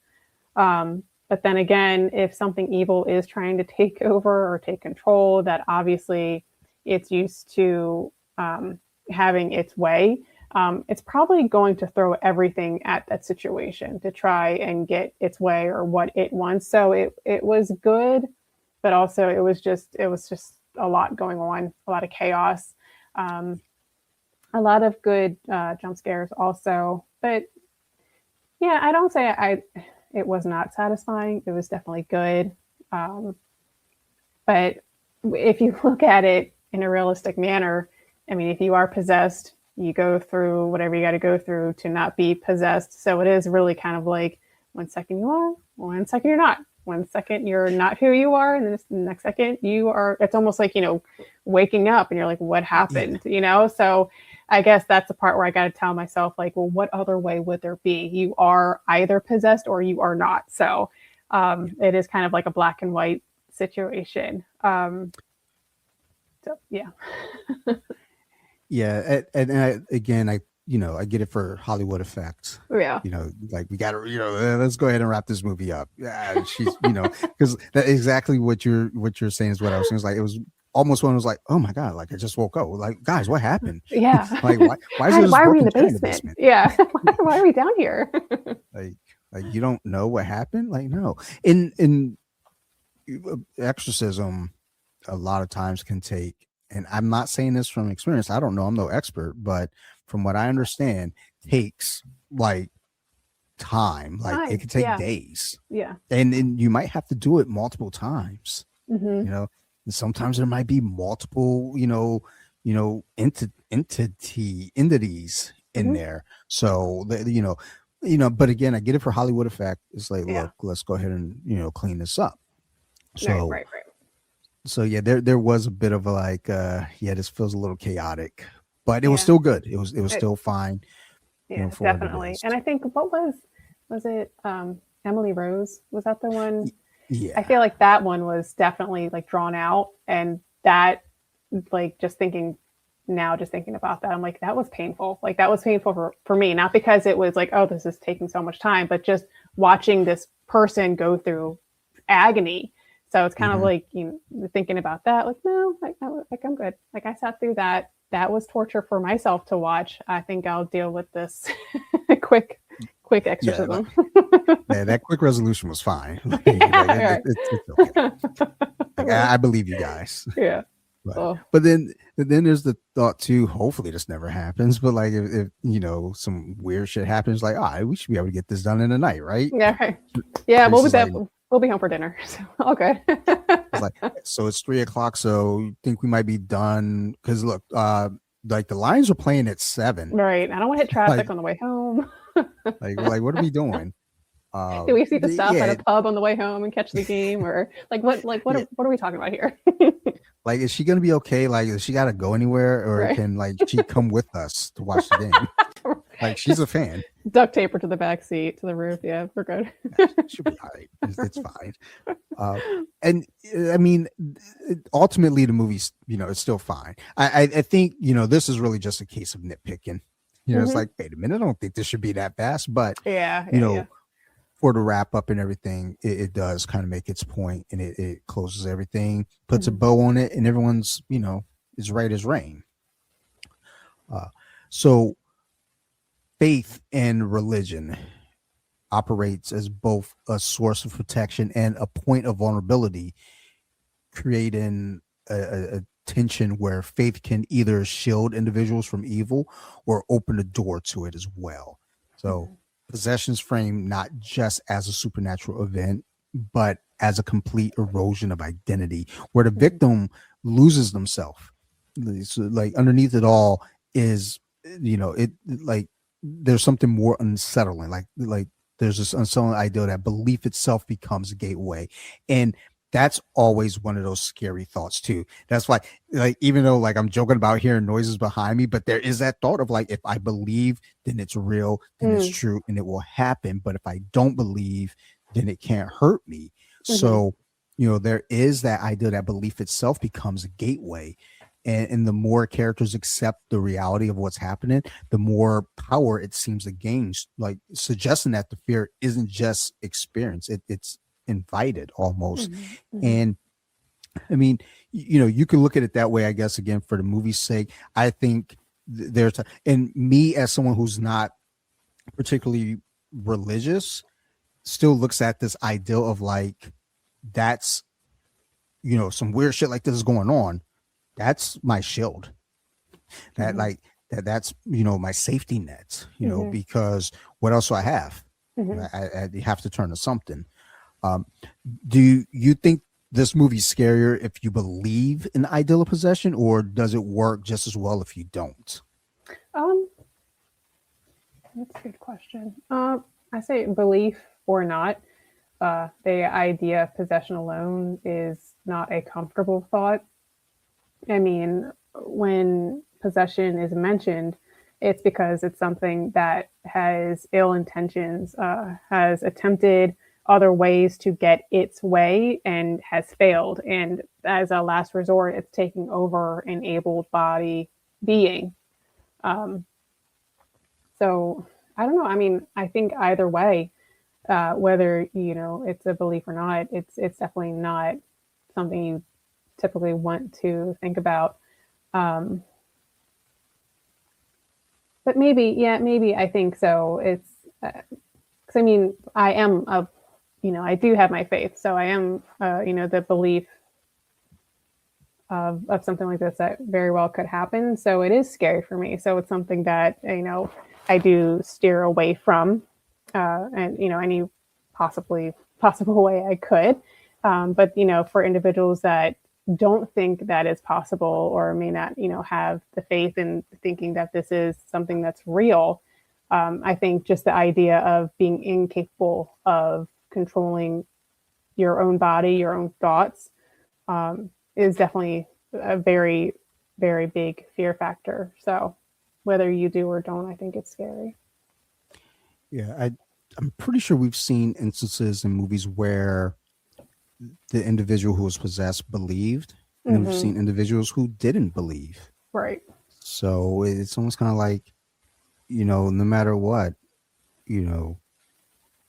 But then again, if something evil is trying to take over or take control, that obviously it's used to having its way. It's probably going to throw everything at that situation to try and get its way or what it wants. So it was good, but also it was just a lot going on, a lot of chaos, a lot of good jump scares also. But yeah, I don't say it was not satisfying. It was definitely good. But if you look at it in a realistic manner, I mean, if you are possessed, you go through whatever you got to go through to not be possessed. So it is really kind of like 1 second you are, 1 second you're not. 1 second you're not who you are, and then the next second you are. It's almost like, waking up and you're like, what happened? So I guess that's the part where I got to tell myself, like, well, what other way would there be? You are either possessed or you are not. So it is kind of like a black and white situation. So yeah. Yeah, and again, I get it for Hollywood effects. Yeah. Like, we got to, let's go ahead and wrap this movie up. Yeah, she's, because that exactly what you're saying is what I was saying. It's like, it was almost when it was like, oh my god, like I just woke up. Like, guys, what happened? Yeah. Like, why are we in the basement? Yeah. Why are we down here? like you don't know what happened? Like, no. In exorcism, a lot of times can take. And I'm not saying this from experience. I don't know. I'm no expert, but from what I understand, takes like time. Like, it could take days. Yeah. And you might have to do it multiple times. Mm-hmm. And sometimes there might be multiple, entities in there. So but again, I get it for Hollywood effect. It's like, look, let's go ahead and clean this up. So right. So yeah, there was a bit of a like, this feels a little chaotic, but it was still good. It was still fine. Yeah, definitely. And I think what was it? Emily Rose, was that the one? Yeah. I feel like that one was definitely like drawn out, and that, like, just thinking about that, I'm like, that was painful. Like, that was painful for me, not because it was like, oh, this is taking so much time, but just watching this person go through agony. So it's kind of like, thinking about that, like, no, like I'm good. Like, I sat through that. That was torture for myself to watch. I think I'll deal with this quick exorcism. Yeah, that quick resolution was fine. It's okay. Like, I believe you guys. Yeah. Oh. But then there's the thought too, hopefully this never happens, but like if some weird shit happens, like, all right, we should be able to get this done in a night, right? Yeah, right. Yeah, Chris is like, we'll be home for dinner. So okay. it's like, so it's 3:00, so you think we might be done? Because look, like the Lions are playing at 7. Right. I don't want to hit traffic on the way home. Like what are we doing? Do we see the stop yeah, at a pub on the way home and catch the game, or what are we talking about here? like, is she gonna be okay? Like, is she gotta go anywhere, or Right. can like she come with us to watch the game? Like, she's a fan. Duct tape her to the back seat, to the roof. Yeah, we're good. She'll be all right. It's fine. And I mean, ultimately, the movie's it's still fine. I think this is really just a case of nitpicking. It's like, wait a minute, I don't think this should be that fast, but Yeah. for the wrap up and everything, it does kind of make its point, and it closes everything, puts a bow on it, and everyone's is right as rain. So faith and religion operates as both a source of protection and a point of vulnerability, creating a tension where faith can either shield individuals from evil or open the door to it as well. So possessions framed not just as a supernatural event, but as a complete erosion of identity, where the victim loses themselves. So, like, underneath it all is, it like there's something more unsettling. Like there's this unsettling idea that belief itself becomes a gateway, and that's always one of those scary thoughts too. That's why, like, even though like I'm joking about hearing noises behind me, but there is that thought of like, if I believe, then it's real, then it's true, and it will happen. But if I don't believe, then it can't hurt me. So, there is that idea that belief itself becomes a gateway. And the more characters accept the reality of what's happening, the more power it seems to gain, like suggesting that the fear isn't just experience, it's invited almost. And I mean, you can look at it that way, I guess, again, for the movie's sake. I think and me as someone who's not particularly religious still looks at this ideal of like, that's some weird shit like this is going on. That's my shield. That like that's my safety nets, because what else do I have? I have to turn to something. Do you think this movie's scarier if you believe in the ideal of possession, or does it work just as well if you don't? That's a good question. I say belief or not. The idea of possession alone is not a comfortable thought. I mean, when possession is mentioned, it's because it's something that has ill intentions, has attempted other ways to get its way and has failed. And as a last resort, it's taking over an able body being. So I don't know. I mean, I think either way, whether it's a belief or not, it's definitely not something you typically want to think about. But maybe I think so. It's because I mean, I am I do have my faith, so I am the belief of something like this that very well could happen. So it is scary for me. So it's something that I do steer away from, and any possible way I could. But for individuals that don't think that is possible, or may not have the faith in thinking that this is something that's real, I think just the idea of being incapable of controlling your own body, your own thoughts, is definitely a very, very big fear factor. So whether you do or don't, I think it's scary. Yeah, I'm pretty sure we've seen instances in movies where the individual who was possessed believed, and we've seen individuals who didn't believe. Right. So it's almost kind of like, no matter what,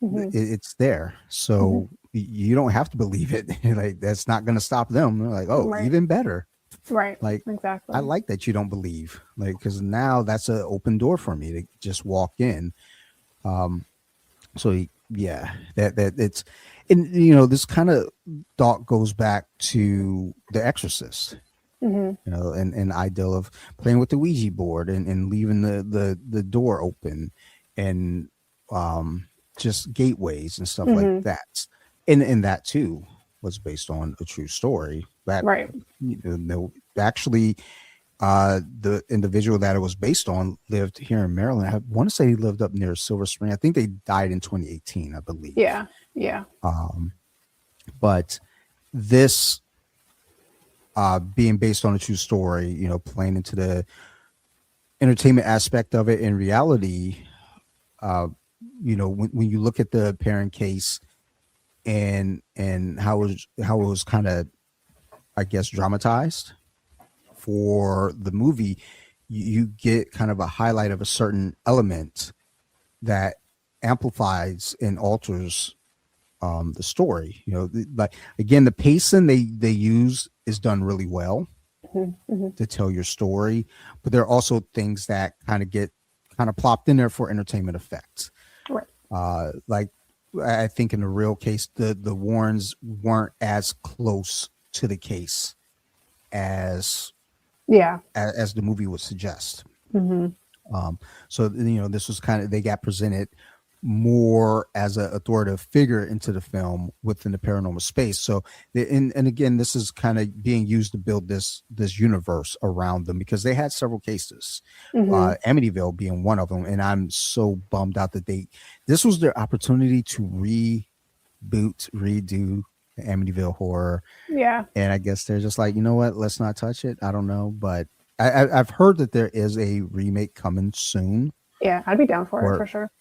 it's there. So you don't have to believe it. Like, that's not going to stop them. They're like, oh, even better. Right. Like, exactly. I like that you don't believe, like, because now that's an open door for me to just walk in. So yeah, that it's, and this kind of thought goes back to The Exorcist. Mm-hmm. You know, and ideal of playing with the Ouija board and leaving the door open, and just gateways and stuff like Mm-hmm. that. And that too was based on a true story. That, Right. you know, actually, the individual that it was based on lived here in Maryland. I want to say he lived up near Silver Spring. I think they died in 2018, I believe. Yeah. Yeah. But this, being based on a true story, you know, playing into the entertainment aspect of it, in reality, you know, when you look at the parent case and how it was kind of, I guess, dramatized for the movie, you get kind of a highlight of a certain element that amplifies and alters the story. You know, like, again, the pacing they use is done really well Mm-hmm. to tell your story, but there are also things that kind of get kind of plopped in there for entertainment effects. Right. Like, I think in the real case, the Warrens weren't as close to the case as Yeah. as the movie would suggest. Mm-hmm. So, you know, this was kind of, they got presented more as an authoritative figure into the film within the paranormal space. So, and again, this is kind of being used to build this universe around them, because they had several cases, Mm-hmm. Amityville being one of them. And I'm so bummed out that this was their opportunity to redo the Amityville horror. Yeah. And I guess they're just like, you know what, let's not touch it. I don't know, but I've heard that there is a remake coming soon. Yeah. I'd be down for it Or, for sure.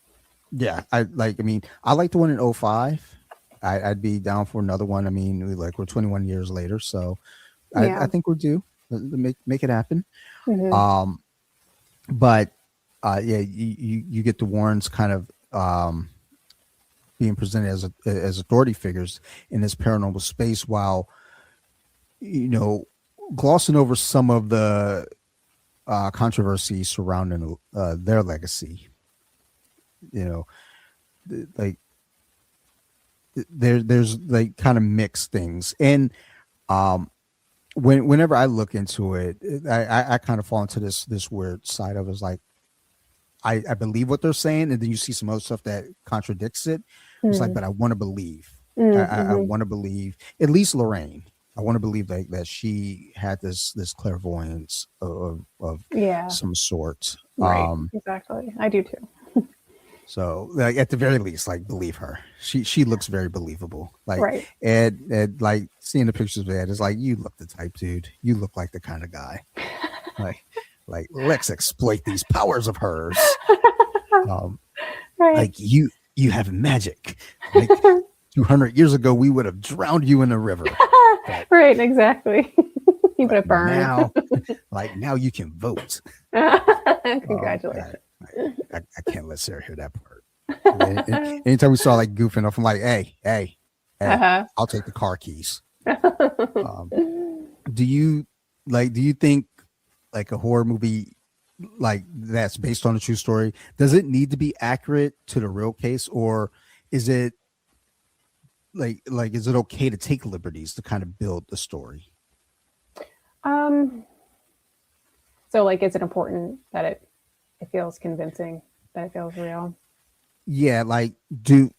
yeah, I mean, I like the one in '05. I'd be down for another one. I mean, we're 21 years later, so I Yeah. think we're due. Make it happen. Mm-hmm. Um, but yeah, you get the Warrens kind of being presented as authority figures in this paranormal space, while, you know, glossing over some of the controversy surrounding their legacy. You know, like, there's like kind of mixed things, and whenever I look into it, I kind of fall into this weird side of it. Is like, I believe what they're saying, and then you see some other stuff that contradicts it. It's like, but I want to believe. I Mm-hmm. want to believe, at least Lorraine. I want to believe that she had this clairvoyance of Yeah. some sort. Right. Exactly. I do too. So, like, at the very least, like, believe her. She looks very believable. Like, Right. Ed, like, seeing the pictures of Ed is like, you look the type, dude. You look like the kind of guy. like let's exploit these powers of hers. Right. Like, you have magic. Like, 200 years ago, we would have drowned you in a river. Right. Exactly. You would have burned. Now, now you can vote. Congratulations. I can't let Sarah hear that part. Anytime we saw, like, goofing off, I'm like, hey, I'll take the car keys. Do you think, like, a horror movie like that's based on a true story, does it need to be accurate to the real case, or is it like is it okay to take liberties to kind of build the story? So, like, is it important that it feels convincing, that it feels real? Yeah, like, do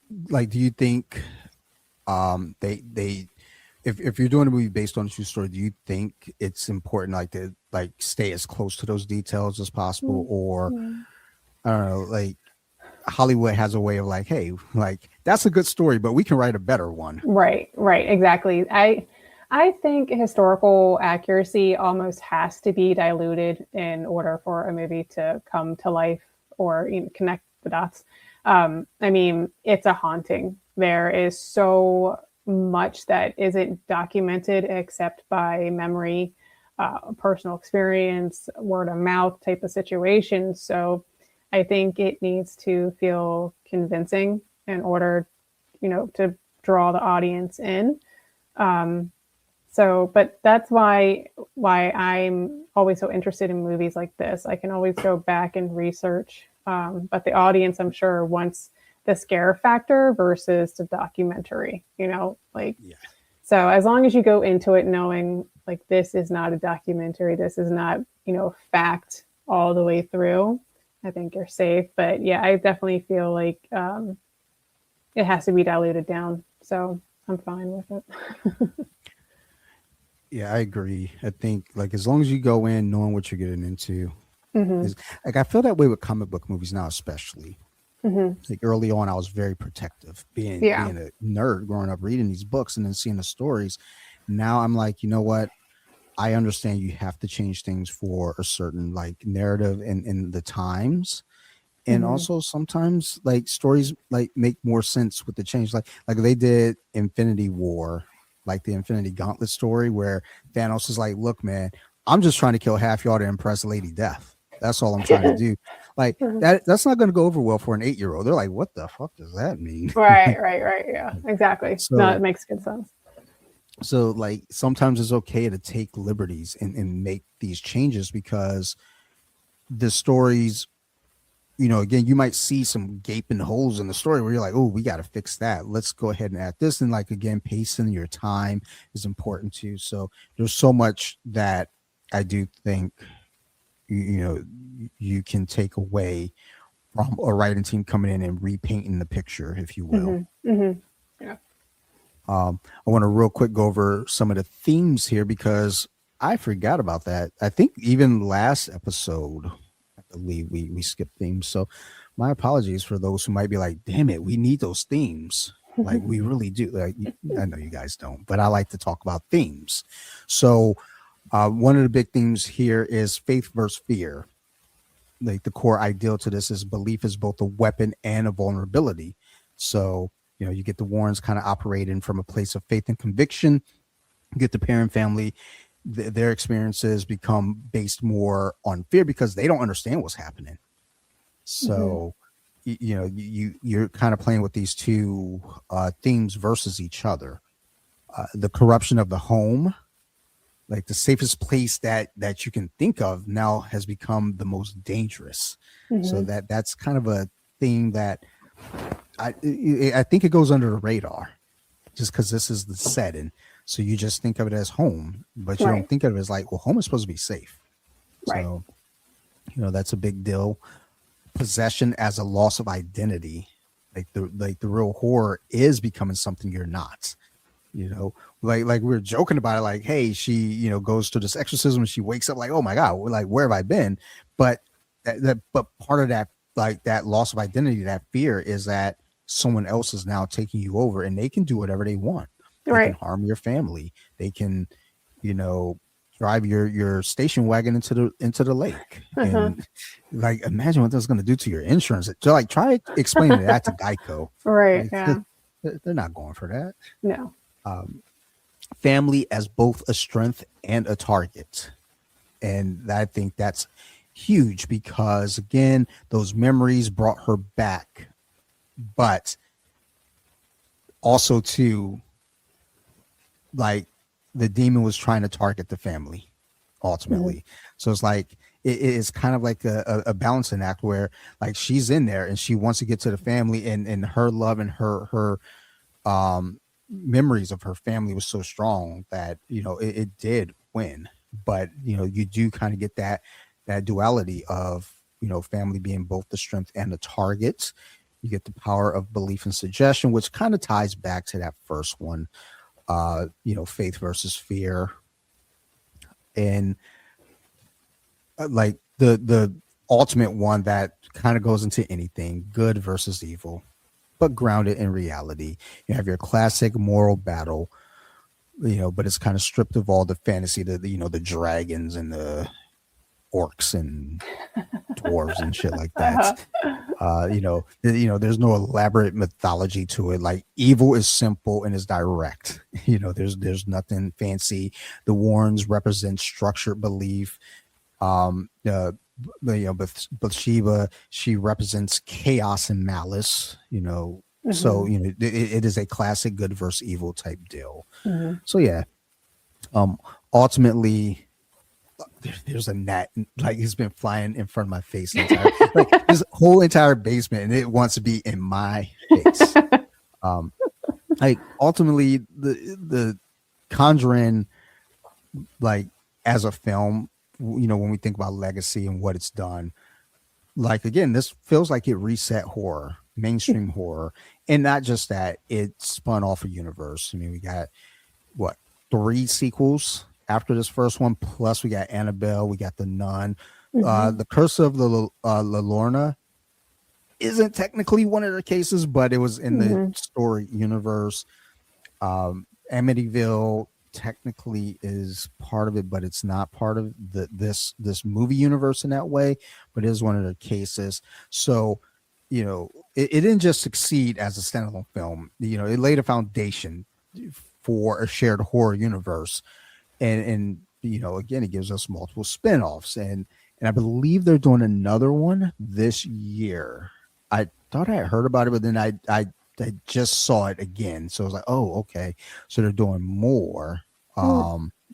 you think they if you're doing a movie based on a true story, do you think it's important, like, to, like, stay as close to those details as possible? Or I don't know, like, Hollywood has a way of, like, hey, like, that's a good story, but we can write a better one. Right, exactly. I think historical accuracy almost has to be diluted in order for a movie to come to life, or, you know, connect the dots. I mean, it's a haunting. There is so much that isn't documented except by memory, personal experience, word of mouth type of situation. So I think it needs to feel convincing in order, you know, to draw the audience in. But that's why I'm always so interested in movies like this. I can always go back and research, but the audience, I'm sure, wants the scare factor versus the documentary. You know, like, So as long as you go into it knowing like this is not a documentary, this is not, fact all the way through, I think you're safe. But yeah, I definitely feel like it has to be diluted down. So I'm fine with it. Yeah, I agree. I think like as long as you go in knowing what you're getting into, is like I feel that way with comic book movies now, especially. Like early on, I was very protective, being a nerd growing up, reading these books and then seeing the stories. Now I'm like, you know what? I understand you have to change things for a certain like narrative in the times. And also sometimes like stories like make more sense with the change. Like they did Infinity War, like the Infinity Gauntlet story where Thanos is like, look, man, I'm just trying to kill half y'all to impress Lady Death. That's all I'm trying to do. Like that's not going to go over well for an 8-year-old. They're like, what the fuck does that mean? Right. Yeah, exactly. So, no, it makes good sense. So like sometimes it's okay to take liberties and make these changes because the stories, again, you might see some gaping holes in the story where you're like, oh, we got to fix that. Let's go ahead and add this. And like, again, pacing your time is important too. So there's so much that I do think, you can take away from a writing team coming in and repainting the picture, if you will. Yeah. I want to real quick go over some of the themes here because I forgot about that. I think even last episode, I believe we skipped themes. So my apologies for those who might be like, damn it, we need those themes. Like we really do. Like I know you guys don't, but I like to talk about themes. So one of the big themes here is faith versus fear. Like the core ideal to this is belief is both a weapon and a vulnerability. So, you get the Warrens kind of operating from a place of faith and conviction. You get the parent family, their experiences become based more on fear because they don't understand what's happening. So, you're kind of playing with these two themes versus each other. The corruption of the home, like the safest place that you can think of now has become the most dangerous. So that's kind of a theme that I think it goes under the radar just because this is the setting. So you just think of it as home, but you don't think of it as like, well, home is supposed to be safe. Right. So, that's a big deal. Possession as a loss of identity. Like the real horror is becoming something you're not. Like we were joking about it, like, hey, she, goes to this exorcism and she wakes up like, oh my God, like, where have I been? But but part of that, like that loss of identity, that fear is that someone else is now taking you over and they can do whatever they want. They can harm your family. They can, drive your station wagon into the lake. And like, imagine what that's going to do to your insurance. So like, try explaining that to Geico. Right. Like, Yeah. They're not going for that. No. Family as both a strength and a target. And I think that's huge because, again, those memories brought her back. But also, too, like, the demon was trying to target the family, ultimately. So it's like, it is kind of like a balancing act where, like, she's in there and she wants to get to the family, and her love and her memories of her family was so strong that it did win. But you do kind of get that duality of family being both the strength and the target. You get the power of belief and suggestion, which kind of ties back to that first one, faith versus fear. And like the ultimate one that kind of goes into anything, good versus evil, but grounded in reality. You have your classic moral battle, but it's kind of stripped of all the fantasy, the dragons and the orcs and dwarves and shit like that. There's no elaborate mythology to it. Like, evil is simple and is direct. There's nothing fancy. The Warrens represent structured belief. Bathsheba, she represents chaos and malice. So it is a classic good versus evil type deal. So yeah, ultimately, there's a gnat, like, it's been flying in front of my face like this whole entire basement, and it wants to be in my face. Like, ultimately, the Conjuring, like as a film, when we think about legacy and what it's done, like again, this feels like it reset horror, mainstream horror, and not just that, it spun off a universe. I mean, we got what, 3 sequels after this first one, plus we got Annabelle, we got The Nun, The Curse of the La Llorona isn't technically one of the cases, but it was in the story universe. Amityville technically is part of it, but it's not part of this movie universe in that way, but it is one of the cases. So, it didn't just succeed as a standalone film. It laid a foundation for a shared horror universe. And again, it gives us multiple spinoffs. And I believe they're doing another one this year. I thought I had heard about it, but then I just saw it again. So I was like, oh, okay. So they're doing more.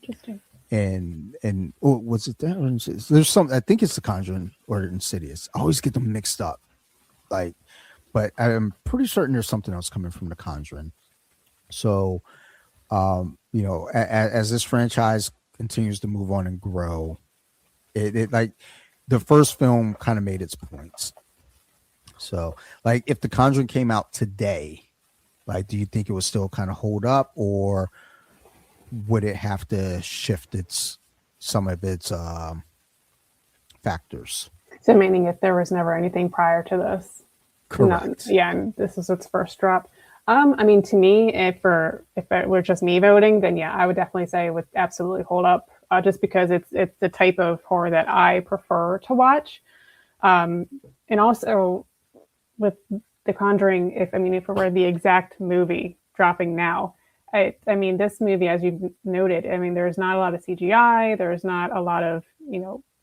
Interesting. And was it that? There's some, I think it's The Conjuring or Insidious. I always get them mixed up. But I'm pretty certain there's something else coming from The Conjuring. So, as this franchise continues to move on and grow, it like the first film kind of made its points. So, like, if The Conjuring came out today, like, do you think it would still kind of hold up, or would it have to shift some of its factors? So, meaning if there was never anything prior to this, correct? And this is its first drop. I mean, to me, if it were just me voting, then yeah, I would definitely say it would absolutely hold up, just because it's the type of horror that I prefer to watch, and also with The Conjuring, if it were the exact movie dropping now, I mean, this movie, as you noted, there's not a lot of CGI, there's not a lot of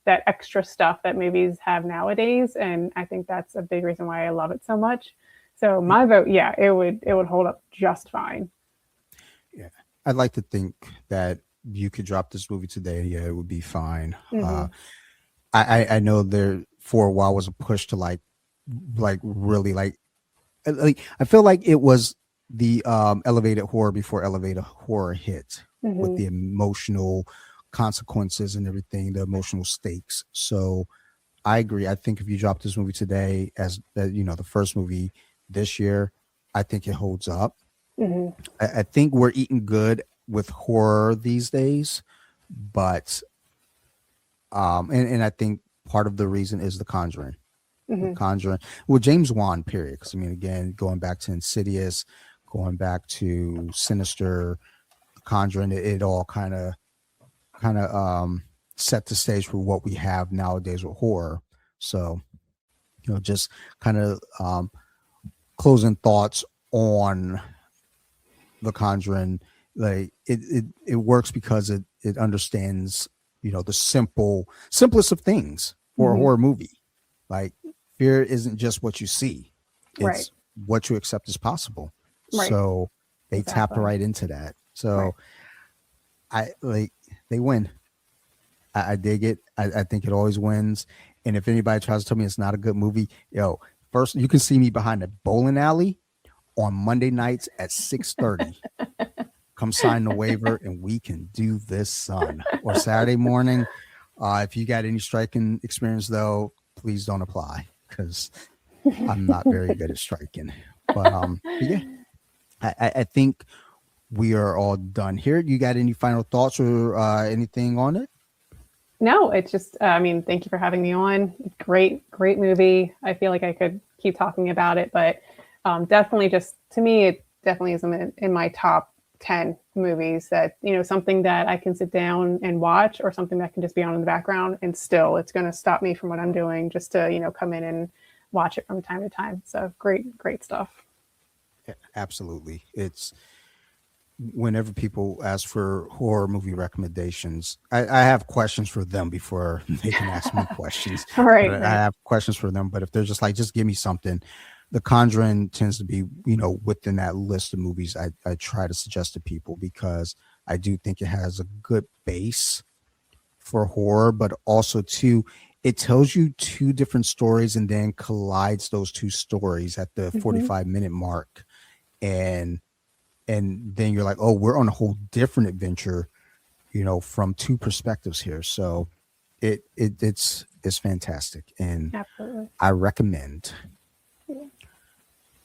that extra stuff that movies have nowadays, and I think that's a big reason why I love it so much. So my vote, yeah, it would hold up just fine. Yeah, I'd like to think that you could drop this movie today. Yeah, it would be fine. I know there for a while was a push to like really like I feel like it was the elevated horror before elevated horror hit with the emotional consequences and everything, the emotional stakes. So I agree. I think if you drop this movie today as the first movie this year, I think it holds up. I think we're eating good with horror these days, but and I think part of the reason is The Conjuring. The Conjuring, well, James Wan, period. Because again, going back to Insidious, going back to Sinister, Conjuring, it all kind of set the stage for what we have nowadays with horror. So, just kind of closing thoughts on The Conjuring. Like it works because it understands the simplest of things for a horror movie. Like, fear isn't just what you see, it's what you accept as possible. So they tap right into that. So they win. I dig it. I think it always wins. And if anybody tries to tell me it's not a good movie, first, you can see me behind a bowling alley on Monday nights at 6:30. Come sign the waiver and we can do this, son. Or Saturday morning. If you got any striking experience, though, please don't apply, because I'm not very good at striking. But yeah, I think we are all done here. You got any final thoughts or anything on it? No, it's just, thank you for having me on. Great movie. I feel like I could keep talking about it, but definitely just, to me, it definitely is in my top 10 movies that, something that I can sit down and watch, or something that can just be on in the background, and still it's going to stop me from what I'm doing just to, come in and watch it from time to time. So great stuff. Yeah, absolutely. It's whenever people ask for horror movie recommendations, I have questions for them before they can ask me questions. All right. I have questions for them, but if they're just like, just give me something, The Conjuring tends to be, within that list of movies I try to suggest to people, because I do think it has a good base for horror, but also too, it tells you 2 different stories and then collides those 2 stories at the 45-minute mark. And and then you're like, oh, we're on a whole different adventure, from two perspectives here. So it's fantastic, and Absolutely. I recommend. Yeah.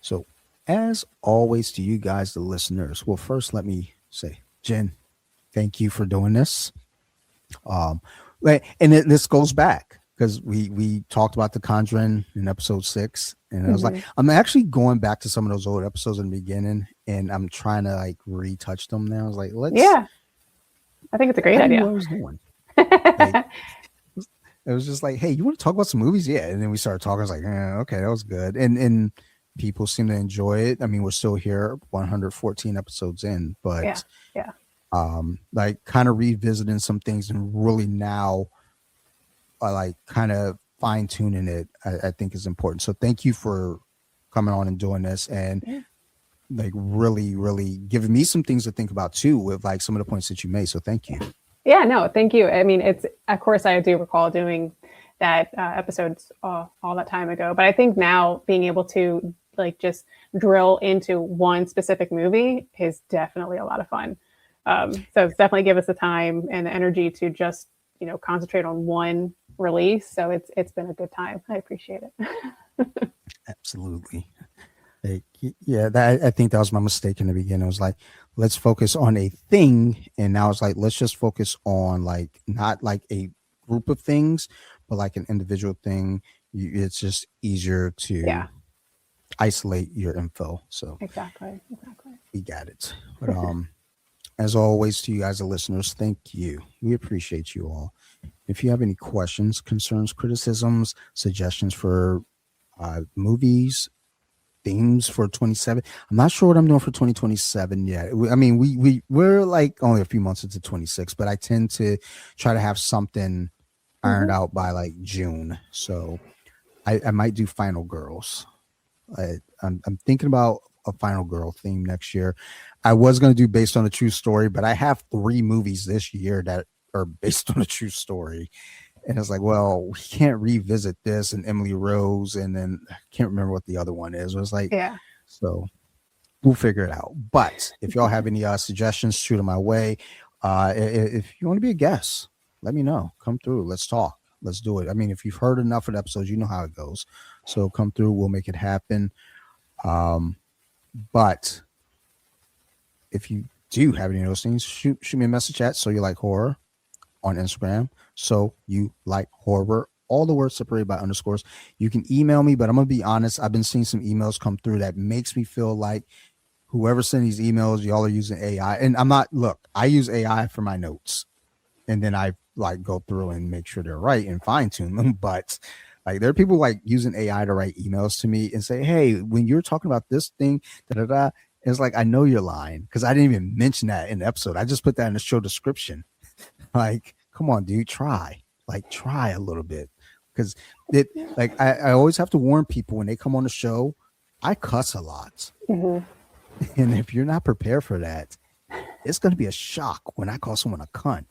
So, as always, to you guys, the listeners, well, first let me say, Jen, thank you for doing this. This goes back because we talked about the Conjuring in episode 6, and I was like, I'm actually going back to some of those old episodes in the beginning, and I'm trying to like retouch them now. I was like, I think it's a great I didn't idea. know what I was doing. Like, it was just like, hey, you want to talk about some movies? Yeah. And then we started talking. I was like, okay, that was good. And people seem to enjoy it. I mean, we're still here 114 episodes in, but yeah. Like kind of revisiting some things and really now like kind of fine tuning it, I think is important. So thank you for coming on and doing this, and like really, really giving me some things to think about too with like some of the points that you made. So thank you. Yeah, no, thank you. I mean, it's, of course, I do recall doing that episodes all that time ago, but I think now being able to like just drill into one specific movie is definitely a lot of fun. So definitely give us the time and the energy to just, concentrate on one release. So it's been a good time. I appreciate it. Absolutely. Like, yeah, I think that was my mistake in the beginning. I was like, let's focus on a thing, and now it's like, let's just focus on like not like a group of things, but like an individual thing. It's just easier to isolate your info. So Exactly. we got it. But as always, to you guys, the listeners, thank you. We appreciate you all. If you have any questions, concerns, criticisms, suggestions for movies, themes for 27, I'm not sure what I'm doing for 2027 yet. I mean, we're like only a few months into 26, but I tend to try to have something ironed out by like June. So I might do Final Girls. I'm thinking about a Final Girl theme next year. I was going to do based on a true story, but I have 3 movies this year that are based on a true story. And it's like, well, we can't revisit this and Emily Rose, and then I can't remember what the other one is. It was like, so we'll figure it out. But if y'all have any suggestions, shoot them my way. If you want to be a guest, let me know. Come through. Let's talk. Let's do it. I mean, if you've heard enough of the episodes, you know how it goes. So come through. We'll make it happen. But if you do have any of those things, shoot me a message at So You Like Horror on Instagram. So You Like Horror, all the words separated by underscores. You can email me, but I'm going to be honest. I've been seeing some emails come through that makes me feel like whoever sent these emails, y'all are using AI. And I'm not, look, I use AI for my notes, and then I like go through and make sure they're right and fine tune them. But like there are people like using AI to write emails to me and say, hey, when you're talking about this thing, it's like, I know you're lying because I didn't even mention that in the episode. I just put that in the show description. Like, come on, dude, try a little bit. Because it, like, I always have to warn people when they come on the show, I cuss a lot. And if you're not prepared for that, it's going to be a shock when I call someone a cunt.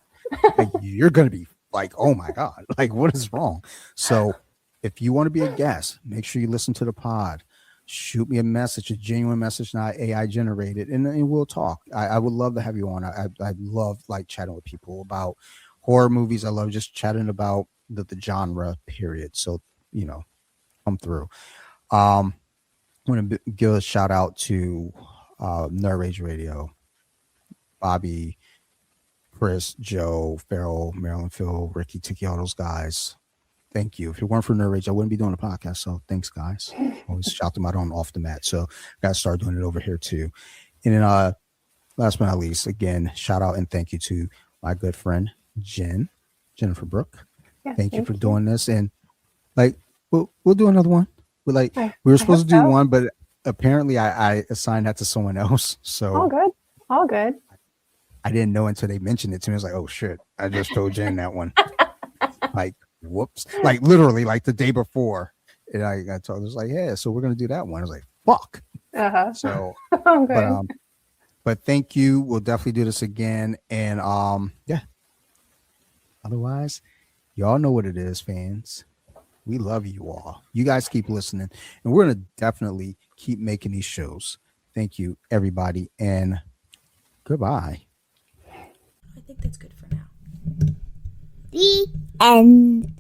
Like, you're going to be like, oh my God, like, what is wrong? So if you want to be a guest, make sure you listen to the pod. Shoot me a message, a genuine message, not AI generated, and we'll talk. I would love to have you on. I love like chatting with people about horror movies. I love just chatting about the genre period. So, come through. I want to give a shout out to Nerd Rage Radio, Bobby, Chris, Joe, Farrell, Marilyn, Phil, Ricky, Tiki, all those guys. Thank you. If it weren't for Nerd Rage, I wouldn't be doing a podcast. So thanks, guys. Always shout them out on Off the Mat. So got to start doing it over here too. And then last but not least, again, shout out and thank you to my good friend Jennifer Brooke. Thank you for doing this. And like we'll do another one. We were supposed to do one, but apparently I assigned that to someone else. So all good. I didn't know until they mentioned it to me. I was like, oh shit, I just told Jen that one. Like, whoops. Like literally like the day before. And I told her, I was like, yeah, so we're gonna do that one. I was like, fuck. So but thank you. We'll definitely do this again. And yeah. Otherwise, y'all know what it is, fans. We love you all. You guys keep listening. And we're gonna definitely keep making these shows. Thank you, everybody, and goodbye. I think that's good for now. The end.